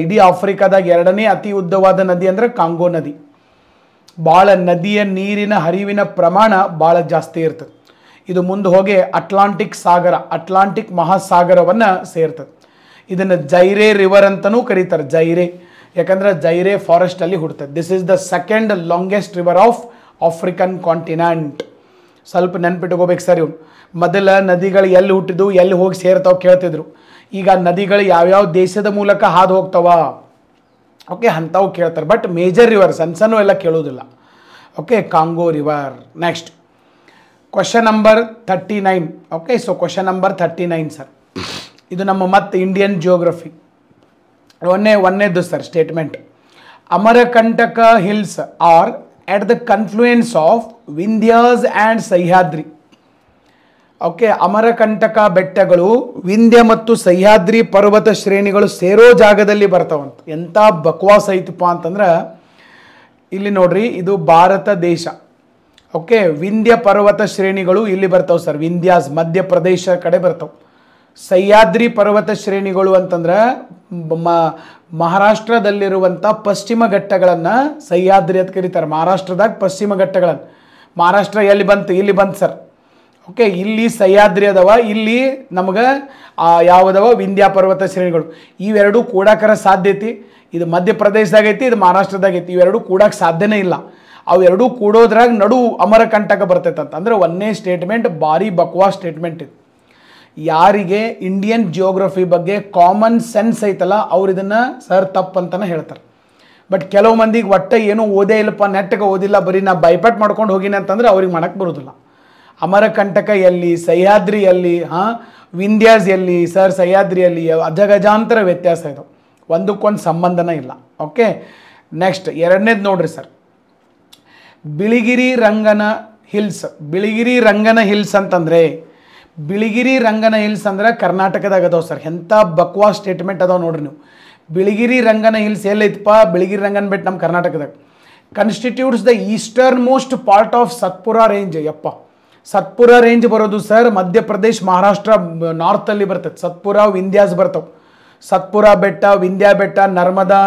ಇಡೀ ಆಫ್ರಿಕಾದಾಗ 2ನೇ ಅತಿ ಉದ್ದವಾದ ನದಿ ಅಂದರೆ ಕಾಂಗೋ ನದಿ. ಭಾಳ ನದಿಯ ನೀರಿನ ಹರಿವಿನ ಪ್ರಮಾಣ ಭಾಳ ಜಾಸ್ತಿ ಇರ್ತದೆ. ಇದು ಮುಂದೆ ಹೋಗಿ ಅಟ್ಲಾಂಟಿಕ್ ಮಹಾಸಾಗರವನ್ನು ಸೇರ್ತದೆ. ಇದನ್ನು ಜೈರೆ ರಿವರ್ ಅಂತಲೂ ಕರೀತಾರೆ. ಜೈರೆ, ಯಾಕಂದ್ರೆ ಜೈರೆ ಫಾರೆಸ್ಟಲ್ಲಿ ಹುಡ್ತದೆ. This is the second longest river of African continent. ಸ್ವಲ್ಪ ನೆನ್ಪಿಟ್ಕೋಬೇಕು ಸರ್. ಇವು ಮೊದಲ ನದಿಗಳು ಎಲ್ಲಿ ಹುಟ್ಟಿದ್ವು, ಎಲ್ಲಿ ಹೋಗಿ ಸೇರ್ತಾವ ಕೇಳ್ತಿದ್ರು. ಈಗ ನದಿಗಳು ಯಾವ್ಯಾವ ದೇಶದ ಮೂಲಕ ಹಾದು ಹೋಗ್ತಾವ, ಓಕೆ, ಅಂಥವು ಕೇಳ್ತಾರೆ. ಬಟ್ ಮೇಜರ್ ರಿವರ್ ಸಣ್ಣ ಎಲ್ಲ ಕೇಳೋದಿಲ್ಲ. Okay, Congo river. Next question number 39. Okay, so question number 39 sir. ಇದು ನಮ್ಮ ಮತ್ತೆ ಇಂಡಿಯನ್ ಜಿಯೋಗ್ರಫಿ ಒಂದೇದು sir statement. Amarkantak hills are at the confluence of Vindhyas and Sahyadri. Okay, Amarkantak ಬೆಟ್ಟಗಳು ವಿಂಧ್ಯ ಮತ್ತು ಸಹ್ಯಾದ್ರಿ ಪರ್ವತ ಶ್ರೇಣಿಗಳು ಸೇರೋ ಜಾಗದಲ್ಲಿ ಬರ್ತಾವಂತ. ಎಂಥ ಬಕ್ವಾಸ್ ಐತಪ್ಪ ಅಂತಂದ್ರೆ ಇಲ್ಲಿ ನೋಡ್ರಿ, ಇದು ಭಾರತ ದೇಶ. ಓಕೆ, ವಿಂಧ್ಯ ಪರ್ವತ ಶ್ರೇಣಿಗಳು ಇಲ್ಲಿ ಬರ್ತಾವೆ ಸರ್. ವಿಂಧ್ಯಾಸ್ ಮಧ್ಯಪ್ರದೇಶ ಕಡೆ ಬರ್ತಾವೆ. ಸಹ್ಯಾದ್ರಿ ಪರ್ವತ ಶ್ರೇಣಿಗಳು ಅಂತಂದ್ರೆ ಮಹಾರಾಷ್ಟ್ರದಲ್ಲಿರುವಂಥ ಪಶ್ಚಿಮ ಘಟ್ಟಗಳನ್ನು ಸಹ್ಯಾದ್ರಿ ಅಂತ ಕರೀತಾರೆ. ಮಹಾರಾಷ್ಟ್ರದಾಗ ಪಶ್ಚಿಮ ಘಟ್ಟಗಳನ್ನು. ಮಹಾರಾಷ್ಟ್ರ ಎಲ್ಲಿ ಬಂತು? ಇಲ್ಲಿ ಬಂತು ಸರ್. ಓಕೆ, ಇಲ್ಲಿ ಸಹ್ಯಾದ್ರಿ ಅದಾವ, ಇಲ್ಲಿ ನಮಗೆ ಯಾವುದವ ವಿಂಧ್ಯ ಪರ್ವತ ಶ್ರೇಣಿಗಳು. ಇವೆರಡು ಕೂಡಾಕರ ಸಾಧ್ಯತೆ. ಇದು ಮಧ್ಯಪ್ರದೇಶದಾಗ ಐತಿ, ಇದು ಮಹಾರಾಷ್ಟ್ರದಾಗ ಐತಿ. ಇವೆರಡು ಕೂಡಕ್ಕೆ ಸಾಧ್ಯನೇ ಇಲ್ಲ. ಅವೆರಡೂ ಕೂಡೋದ್ರಾಗ ನಡು ಅಮರಕಂಟಕ ಬರ್ತೈತೆ ಅಂತ. ಅಂದರೆ ಒಂದೇ ಸ್ಟೇಟ್ಮೆಂಟ್ ಭಾರಿ ಬಕ್ವಾ ಸ್ಟೇಟ್ಮೆಂಟ್ ಇದು. ಯಾರಿಗೆ ಇಂಡಿಯನ್ ಜಿಯೋಗ್ರಫಿ ಬಗ್ಗೆ ಕಾಮನ್ ಸೆನ್ಸ್ ಐತಲ್ಲ ಅವ್ರು ಇದನ್ನು ಸರ್ ತಪ್ಪಂತನೇ ಹೇಳ್ತಾರೆ. ಬಟ್ ಕೆಲವು ಮಂದಿಗೆ ಒಟ್ಟೆ ಏನೂ ಓದೇ ಇಲ್ಲಪ್ಪ, ನೆಟ್ಟಗೆ ಓದಿಲ್ಲ, ಬರೀ ನಾ ಬೈಪಾಟ್ ಮಾಡ್ಕೊಂಡು ಹೋಗಿನಿ ಅಂತಂದ್ರೆ ಅವ್ರಿಗೆ ಮಾಡಕ್ಕೆ ಬರೋದಿಲ್ಲ. ಅಮರಕಂಟಕ ಎಲ್ಲಿ, ಸಹ್ಯಾದ್ರಿ ಎಲ್ಲಿ, ವಿಂಧ್ಯಾಸ್ ಎಲ್ಲಿ ಸರ್? ಸಹ್ಯಾದ್ರಿಯಲ್ಲಿ ಅಜಗಜಾಂತರ ವ್ಯತ್ಯಾಸ ಇದು, ಒಂದಕ್ಕೊಂದು ಸಂಬಂಧನೇ ಇಲ್ಲ. ಓಕೆ, ನೆಕ್ಸ್ಟ್ ಎರಡನೇದು ನೋಡ್ರಿ sir, Biligiri Rangana hills. Biligiri Rangana hills ಅಂತಂದರೆ, ಬಿಳಿಗಿರಿ ರಂಗನ ಹಿಲ್ಸ್ ಅಂದ್ರೆ ಕರ್ನಾಟಕದಾಗ ಅದಾವ ಸರ್. ಎಂಥ ಬಕ್ವಾ ಸ್ಟೇಟ್ಮೆಂಟ್ ಅದಾವ ನೋಡ್ರಿ ನೀವು. ಬಿಳಿಗಿರಿ ರಂಗನ ಹಿಲ್ಸ್ ಎಲ್ಲೈತಪ್ಪ? ಬಿಳಿಗಿರಿ ರಂಗನ ಬೆಟ್ಟ ನಮ್ಮ ಕರ್ನಾಟಕದಾಗ. Constitutes the eastern most part of Satpura range. ಯಪ್ಪ, ಸತ್ಪುರ ರೇಂಜ್ ಬರೋದು ಸರ್ ಮಧ್ಯಪ್ರದೇಶ್ ಮಹಾರಾಷ್ಟ್ರ ನಾರ್ತಲ್ಲಿ ಬರ್ತದೆ. ಸತ್ಪುರ ವಿಂಧ್ಯಾಸ್ ಬರ್ತಾವೆ. ಸತ್ಪುರ ಬೆಟ್ಟ, ವಿಂಧ್ಯ ಬೆಟ್ಟ, ನರ್ಮದಾ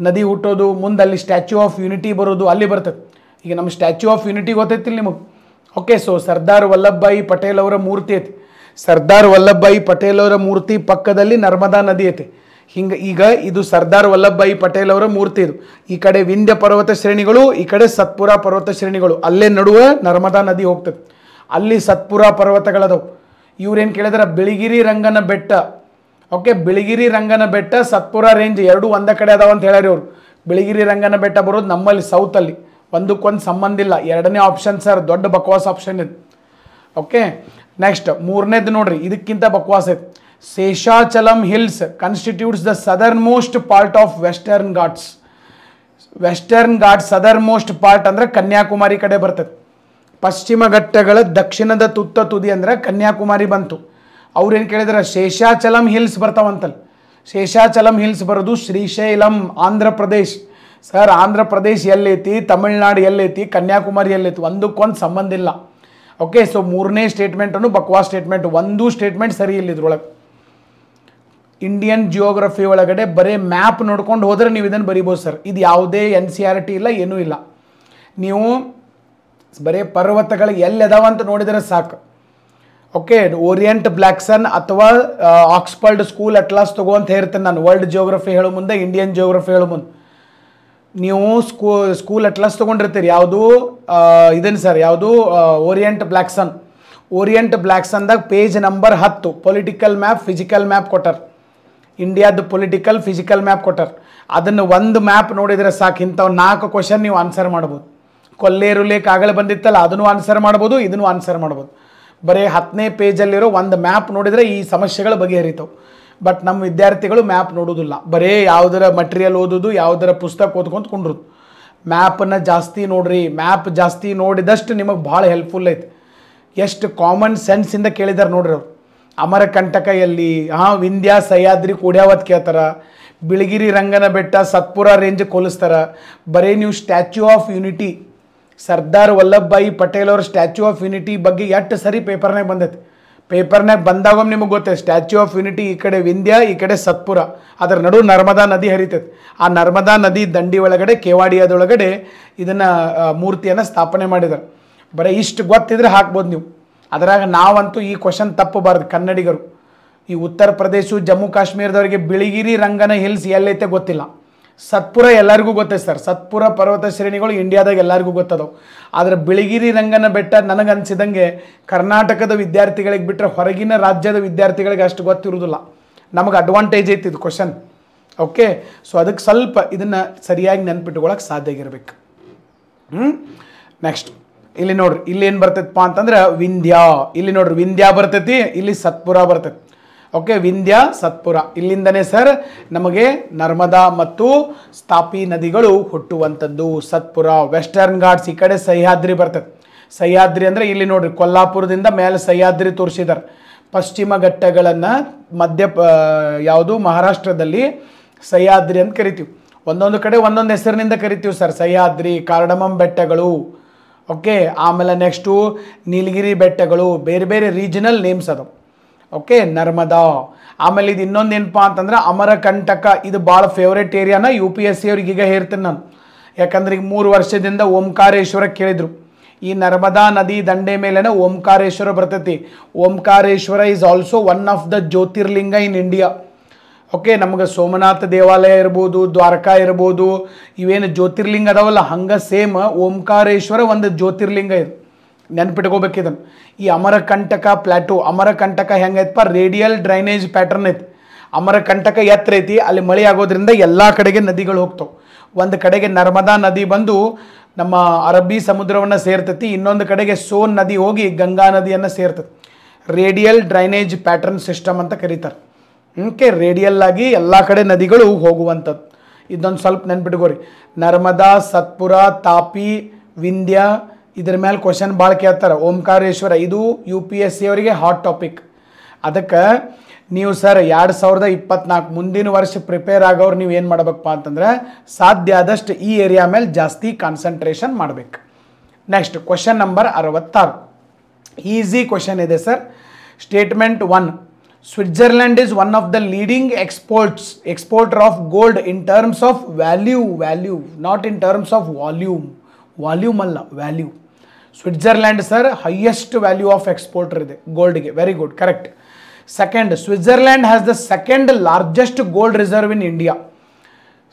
ನದಿ ಹುಟ್ಟೋದು, ಮುಂದೆ ಅಲ್ಲಿ ಸ್ಟ್ಯಾಚ್ಯೂ ಆಫ್ ಯೂನಿಟಿ ಬರೋದು ಅಲ್ಲಿ ಬರ್ತದೆ. ಈಗ ನಮ್ಮ ಸ್ಟ್ಯಾಚ್ಯೂ ಆಫ್ ಯೂನಿಟಿ ಗೊತ್ತೈತಿಲ್ಲ ನಿಮಗೆ? ಓಕೆ, ಸೊ ಸರ್ದಾರ್ ವಲ್ಲಭಭಾಯಿ ಪಟೇಲ್ ಅವರ ಮೂರ್ತಿ ಐತಿ. ಸರ್ದಾರ್ ವಲ್ಲಭಭಾಯಿ ಪಟೇಲ್ ಅವರ ಮೂರ್ತಿ ಪಕ್ಕದಲ್ಲಿ ನರ್ಮದಾ ನದಿ ಐತಿ. ಹಿಂಗೆ ಈಗ ಇದು ಸರ್ದಾರ್ ವಲ್ಲಭಭಾಯಿ ಪಟೇಲ್ ಅವರ ಮೂರ್ತಿ. ಇದು ಈ ಕಡೆ ವಿಂಧ್ಯ ಪರ್ವತ ಶ್ರೇಣಿಗಳು, ಈ ಕಡೆ ಸತ್ಪುರ ಪರ್ವತ ಶ್ರೇಣಿಗಳು. ಅಲ್ಲೇ ನಡುವೆ ನರ್ಮದಾ ನದಿ ಹೋಗ್ತದೆ. ಅಲ್ಲಿ ಸತ್ಪುರ ಪರ್ವತಗಳದವು. ಇವ್ರೇನು ಕೇಳಿದ್ರೆ ಬಿಳಿಗಿರಿ ರಂಗನ ಬೆಟ್ಟ. ಓಕೆ, ಬಿಳಿಗಿರಿ ರಂಗನ ಬೆಟ್ಟ, ಸತ್ಪುರ ರೇಂಜ್ ಎರಡೂ ಒಂದೇ ಕಡೆ ಅದಾವ ಅಂತ ಹೇಳ್ಯಾರಿ ಅವರು. ಬಿಳಿಗಿರಿ ರಂಗನ ಬೆಟ್ಟ ಬರೋದು ನಮ್ಮಲ್ಲಿ ಸೌತಲ್ಲಿ, ಒಂದಕ್ಕೊಂದು ಸಂಬಂಧ ಇಲ್ಲ. ಎರಡನೇ ಆಪ್ಷನ್ ಸರ್ ದೊಡ್ಡ ಬಕ್ವಾಸ್ ಆಪ್ಷನ್ ಇದು. ಓಕೆ, ನೆಕ್ಸ್ಟ್ ಮೂರನೇದು ನೋಡ್ರಿ, ಇದಕ್ಕಿಂತ ಬಕ್ವಾಸ್ ಐತೆ. Seshachalam hills constitutes the southern most part of Western Ghats. Western Ghats southern most part ಅಂದ್ರೆ ಕನ್ಯಾಕುಮಾರಿ ಕಡೆ ಬರ್ತದೆ. ಪಶ್ಚಿಮ ಘಟ್ಟಗಳ ದಕ್ಷಿಣದ ತುದಿ ಅಂದ್ರೆ ಕನ್ಯಾಕುಮಾರಿ ಬಂತು. ಅವ್ರೇನು ಕೇಳಿದ್ರೆ ಶೇಷಾಚಲಂ ಹಿಲ್ಸ್ ಬರ್ತಾವಂತಲ್ಲಿ. ಶೇಷಾಚಲಂ ಹಿಲ್ಸ್ ಬರೋದು ಶ್ರೀಶೈಲಂ ಆಂಧ್ರ ಪ್ರದೇಶ್. ಸರ್ ಆಂಧ್ರ ಪ್ರದೇಶ್ ಎಲ್ಲೈತಿ, ತಮಿಳ್ನಾಡು ಎಲ್ಲೈತಿ, ಕನ್ಯಾಕುಮಾರಿ ಎಲ್ಲೈತಿ, ಒಂದಕ್ಕೊಂದು ಸಂಬಂಧ ಇಲ್ಲ. ಓಕೆ, ಸೊ ಮೂರನೇ ಸ್ಟೇಟ್ಮೆಂಟನ್ನು ಬಕ್ವಾ ಸ್ಟೇಟ್ಮೆಂಟ್. ಒಂದು ಸ್ಟೇಟ್ಮೆಂಟ್ ಸರಿ ಇಲ್ಲ ಇದ್ರೊಳಗೆ. ಇಂಡಿಯನ್ ಜಿಯೋಗ್ರಫಿ ಒಳಗಡೆ ಬರೀ ಮ್ಯಾಪ್ ನೋಡ್ಕೊಂಡು ಹೋದರೆ ನೀವು ಇದನ್ನು ಬರಿಬೋದು ಸರ್. ಇದು ಯಾವುದೇ NCERT ಇಲ್ಲ, ಏನೂ ಇಲ್ಲ. ನೀವು ಬರೀ ಪರ್ವತಗಳು ಎಲ್ಲಿ ಅದಾವ ಅಂತ ನೋಡಿದರೆ ಸಾಕು. ಓಕೆ, ಓರಿಯೆಂಟ್ ಬ್ಲ್ಯಾಕ್ಸನ್ ಅಥವಾ ಆಕ್ಸ್ಫರ್ಡ್ ಸ್ಕೂಲ್ ಅಟ್ಲಾಸ್ ತಗೋ ಅಂತ ಹೇಳ್ತೇನೆ ನಾನು. ವರ್ಲ್ಡ್ ಜಿಯೋಗ್ರಫಿ ಹೇಳೋ ಮುಂದೆ ಇಂಡಿಯನ್ ಜಿಯೋಗ್ರಫಿ ಹೇಳೋ ಮುಂದೆ ನೀವು ಸ್ಕೂಲ್ ಅಟ್ಲಾಸ್ ತೊಗೊಂಡಿರ್ತೀರಿ. ಯಾವುದು ಇದನ್ನು ಸರ್, ಯಾವುದು ಓರಿಯೆಂಟ್ ಬ್ಲ್ಯಾಕ್ಸನ್. ಓರಿಯೆಂಟ್ ಬ್ಲ್ಯಾಕ್ಸನ್ದಾಗ page number 10 political map, physical map ಕೊಟ್ಟಾರ. ಇಂಡಿಯಾದ ಪೊಲಿಟಿಕಲ್ ಫಿಸಿಕಲ್ ಮ್ಯಾಪ್ ಕೊಟ್ಟಾರ. ಅದನ್ನು ಒಂದು ಮ್ಯಾಪ್ ನೋಡಿದರೆ ಸಾಕು, ಇಂಥವು 4 ಕ್ವಶನ್ ನೀವು ಆನ್ಸರ್ ಮಾಡ್ಬೋದು. ಕೊಲ್ಲೇರು ಲೇಕ್ ಆಗಲೇ ಬಂದಿತ್ತಲ್ಲ, ಅದನ್ನು ಆನ್ಸರ್ ಮಾಡ್ಬೋದು, ಇದನ್ನು ಆನ್ಸರ್ ಮಾಡ್ಬೋದು. ಬರೀ 10ನೇ ಪೇಜಲ್ಲಿರೋ ಒಂದು ಮ್ಯಾಪ್ ನೋಡಿದರೆ ಈ ಸಮಸ್ಯೆಗಳು ಬಗೆಹರಿತಾವೆ. ಬಟ್ ನಮ್ಮ ವಿದ್ಯಾರ್ಥಿಗಳು ಮ್ಯಾಪ್ ನೋಡೋದಿಲ್ಲ, ಬರೀ ಯಾವುದರ ಮಟೀರಿಯಲ್ ಓದೋದು, ಯಾವುದರ ಪುಸ್ತಕ ಓದ್ಕೊಂತ ಕುಂಡ್ರದು. ಮ್ಯಾಪನ್ನು ಜಾಸ್ತಿ ನೋಡ್ರಿ. ಮ್ಯಾಪ್ ಜಾಸ್ತಿ ನೋಡಿದಷ್ಟು ನಿಮಗೆ ಭಾಳ ಹೆಲ್ಪ್ಫುಲ್ ಐತೆ. ಎಷ್ಟು ಕಾಮನ್ ಸೆನ್ಸಿಂದ ಕೇಳಿದಾರೆ ನೋಡ್ರಿ ಅವ್ರು. ಅಮರಕಂಟಕ ಎಲ್ಲಿ, ವಿಂಧ್ಯ ಸಹ್ಯಾದ್ರಿ ಕೂಡ್ಯಾವತ್ ಕೇಳ್ತಾರ. ಬಿಳಿಗಿರಿ ರಂಗನ ಬೆಟ್ಟ ಸತ್ಪುರ ರೇಂಜ್ ಹೋಲಿಸ್ತಾರ. ಬರೀ ನೀವು statue of unity, Sardar Vallabhbhai Patel ಅವ್ರ ಸ್ಟ್ಯಾಚ್ಯೂ ಆಫ್ ಯೂನಿಟಿ ಬಗ್ಗೆ ಎಷ್ಟು ಸರಿ ಪೇಪರ್ನಾಗ ಬಂದೈತೆ. ಪೇಪರ್ನಾಗ ಬಂದಾಗ ನಿಮಗೆ ಗೊತ್ತೈತೆ ಸ್ಟ್ಯಾಚ್ಯೂ ಆಫ್ ಯೂನಿಟಿ ಈ ಕಡೆ ವಿಂಧ್ಯ, ಈ ಕಡೆ ಸತ್ಪುರ, ಅದರ ನಡು ನರ್ಮದಾ ನದಿ ಹರಿತೈತೆ. ಆ ನರ್ಮದಾ ನದಿ ದಂಡಿ ಒಳಗಡೆ ಕೇವಾಡಿಯಾದೊಳಗಡೆ ಇದನ್ನು ಮೂರ್ತಿಯನ್ನು ಸ್ಥಾಪನೆ ಮಾಡಿದ್ದಾರೆ. ಬರೀ ಇಷ್ಟು ಗೊತ್ತಿದ್ರೆ ಹಾಕ್ಬೋದು ನೀವು. ಅದರಾಗ ನಾವಂತೂ ಈ ಕ್ವಶನ್ ತಪ್ಪಬಾರ್ದು ಕನ್ನಡಿಗರು. ಈ ಉತ್ತರ ಪ್ರದೇಶ, ಜಮ್ಮು ಕಾಶ್ಮೀರದವರಿಗೆ ಬಿಳಿಗಿರಿ ರಂಗನ ಹಿಲ್ಸ್ ಎಲ್ಲೈತೆ ಗೊತ್ತಿಲ್ಲ. ಸತ್ಪುರ ಎಲ್ಲರಿಗೂ ಗೊತ್ತೈತೆ ಸರ್. ಸತ್ಪುರ ಪರ್ವತ ಶ್ರೇಣಿಗಳು ಇಂಡಿಯಾದಾಗ ಎಲ್ಲರಿಗೂ ಗೊತ್ತದವು. ಆದರೆ ಬಿಳಿಗಿರಿ ರಂಗನ ಬೆಟ್ಟ ನನಗನ್ಸಿದಂಗೆ ಕರ್ನಾಟಕದ ವಿದ್ಯಾರ್ಥಿಗಳಿಗೆ ಬಿಟ್ಟರೆ ಹೊರಗಿನ ರಾಜ್ಯದ ವಿದ್ಯಾರ್ಥಿಗಳಿಗೆ ಅಷ್ಟು ಗೊತ್ತಿರೋದಿಲ್ಲ. ನಮಗೆ ಅಡ್ವಾಂಟೇಜ್ ಐತಿ ಇದು ಕ್ವಶನ್. ಓಕೆ, ಸೊ ಅದಕ್ಕೆ ಸ್ವಲ್ಪ ಇದನ್ನು ಸರಿಯಾಗಿ ನೆನ್ಪಿಟ್ಕೊಳ್ಳೋಕೆ ಸಾಧ್ಯ ಆಗಿರ್ಬೇಕು. ನೆಕ್ಸ್ಟ್ ಇಲ್ಲಿ ನೋಡ್ರಿ, ಇಲ್ಲಿ ಏನು ಬರ್ತೈತಪ್ಪ ಅಂತಂದ್ರೆ ವಿಂಧ್ಯ. ಇಲ್ಲಿ ನೋಡ್ರಿ ವಿಂಧ್ಯ ಬರ್ತೈತಿ, ಇಲ್ಲಿ ಸತ್ಪುರ ಬರ್ತೈತಿ. ಓಕೆ, ವಿಂಧ್ಯ ಸತ್ಪುರ ಇಲ್ಲಿಂದನೇ ಸರ್ ನಮಗೆ ನರ್ಮದಾ ಮತ್ತು ತಾಪಿ ನದಿಗಳು ಹುಟ್ಟುವಂಥದ್ದು. ಸತ್ಪುರ ವೆಸ್ಟರ್ನ್ ಘಾಟ್ಸ್ ಈ ಕಡೆ ಸಹ್ಯಾದ್ರಿ ಬರ್ತದೆ. ಸಹ್ಯಾದ್ರಿ ಅಂದರೆ ಇಲ್ಲಿ ನೋಡ್ರಿ ಕೊಲ್ಲಾಪುರದಿಂದ ಮೇಲೆ ಸಹ್ಯಾದ್ರಿ ತೋರಿಸಿದ್ದಾರೆ. ಪಶ್ಚಿಮ ಘಟ್ಟಗಳನ್ನು ಯಾವುದು ಮಹಾರಾಷ್ಟ್ರದಲ್ಲಿ ಸಹ್ಯಾದ್ರಿ ಅಂತ ಕರಿತೀವಿ. ಒಂದೊಂದು ಕಡೆ ಒಂದೊಂದು ಹೆಸರಿನಿಂದ ಕರಿತೀವಿ ಸರ್. ಸಹ್ಯಾದ್ರಿ, ಕಾರ್ಡಮಮ್ ಬೆಟ್ಟಗಳು, ಓಕೆ. ಆಮೇಲೆ ನೆಕ್ಸ್ಟು ನೀಲಗಿರಿ ಬೆಟ್ಟಗಳು, ಬೇರೆ ಬೇರೆ ರೀಜನಲ್ ನೇಮ್ಸ್ ಅದಾವೆ. ಓಕೆ, ನರ್ಮದಾ. ಆಮೇಲೆ ಇದು ಇನ್ನೊಂದು ಏನಪ್ಪ ಅಂತಂದ್ರೆ ಅಮರಕಂಟಕ, ಇದು ಭಾಳ ಫೇವ್ರೇಟ್ ಏರಿಯಾನ UPSC ಅವ್ರಿಗೆ ಈಗ ಹೇಳ್ತೀನಿ ನಾನು. ಯಾಕಂದ್ರೆ ಈಗ 3 ವರ್ಷದಿಂದ ಓಂಕಾರೇಶ್ವರ ಕೇಳಿದರು. ಈ ನರ್ಮದಾ ನದಿ ದಂಡೆ ಮೇಲೆನ ಓಂಕಾರೇಶ್ವರ ಬರ್ತೈತಿ. Omkareshwar is also one of the jyotirlinga in India. Okay, ನಮಗೆ ಸೋಮನಾಥ ದೇವಾಲಯ ಇರ್ಬೋದು, ದ್ವಾರಕಾ ಇರ್ಬೋದು, ಇವೇನು ಜ್ಯೋತಿರ್ಲಿಂಗ ಅದಾವಲ್ಲ, ಹಂಗೆ ಸೇಮ್ ಓಂಕಾರೇಶ್ವರ ಒಂದು ಜ್ಯೋತಿರ್ಲಿಂಗ ಇದು. ನೆನ್ಪಿಟ್ಕೋಬೇಕಿದನ್ನು. ಈ Amarkantak plateau, Amarkantak ಹೆಂಗೈತಪ್ಪ, radial drainage pattern ಐತಿ. ಅಮರಕಂಟಕ ಎತ್ತರ ಐತಿ, ಅಲ್ಲಿ ಮಳೆ ಆಗೋದ್ರಿಂದ ಎಲ್ಲ ಕಡೆಗೆ ನದಿಗಳು ಹೋಗ್ತಾವೆ. ಒಂದು ಕಡೆಗೆ ನರ್ಮದಾ ನದಿ ಬಂದು ನಮ್ಮ ಅರಬ್ಬಿ ಸಮುದ್ರವನ್ನು ಸೇರ್ತೈತಿ, ಇನ್ನೊಂದು ಕಡೆಗೆ ಸೋನ್ ನದಿ ಹೋಗಿ ಗಂಗಾ ನದಿಯನ್ನು ಸೇರ್ತೈತಿ. ರೇಡಿಯಲ್ ಡ್ರೈನೇಜ್ ಪ್ಯಾಟರ್ನ್ ಸಿಸ್ಟಮ್ ಅಂತ ಕರೀತಾರೆ. ಓಕೆ, ರೇಡಿಯಲ್ ಆಗಿ ಎಲ್ಲ ಕಡೆ ನದಿಗಳು ಹೋಗುವಂಥದ್ದು. ಇದೊಂದು ಸ್ವಲ್ಪ ನೆನ್ಪಿಟ್ಕೋರಿ. ನರ್ಮದಾ, ಸತ್ಪುರ, ತಾಪಿ, ವಿಂಧ್ಯ, ಇದ್ರ ಮೇಲೆ ಕ್ವಶನ್ ಭಾಳ ಕೇಳ್ತಾರೆ. ಓಂಕಾರೇಶ್ವರ ಇದು UPSC ಅವರಿಗೆ ಹಾಟ್ ಟಾಪಿಕ್. ಅದಕ್ಕೆ ನೀವು ಸರ್ 2024 ಮುಂದಿನ ವರ್ಷ ಪ್ರಿಪೇರ್ ಆಗೋರು ನೀವು ಏನು ಮಾಡಬೇಕಪ್ಪ ಅಂತಂದ್ರೆ ಸಾಧ್ಯ ಆದಷ್ಟು ಈ ಏರಿಯಾ ಮೇಲೆ ಜಾಸ್ತಿ ಕಾನ್ಸಂಟ್ರೇಷನ್ ಮಾಡಬೇಕು. Next question number 66, easy question ಇದೆ sir. Statement 1, Switzerland is one of the leading exporter of gold in terms of value, not in terms of volume ಅಲ್ಲ, value. Switzerland sir highest value of exporter ಇದೆ ಗೋಲ್ಡ್ಗೆ. Very good, correct. Second, Switzerland has the second largest gold reserve in India.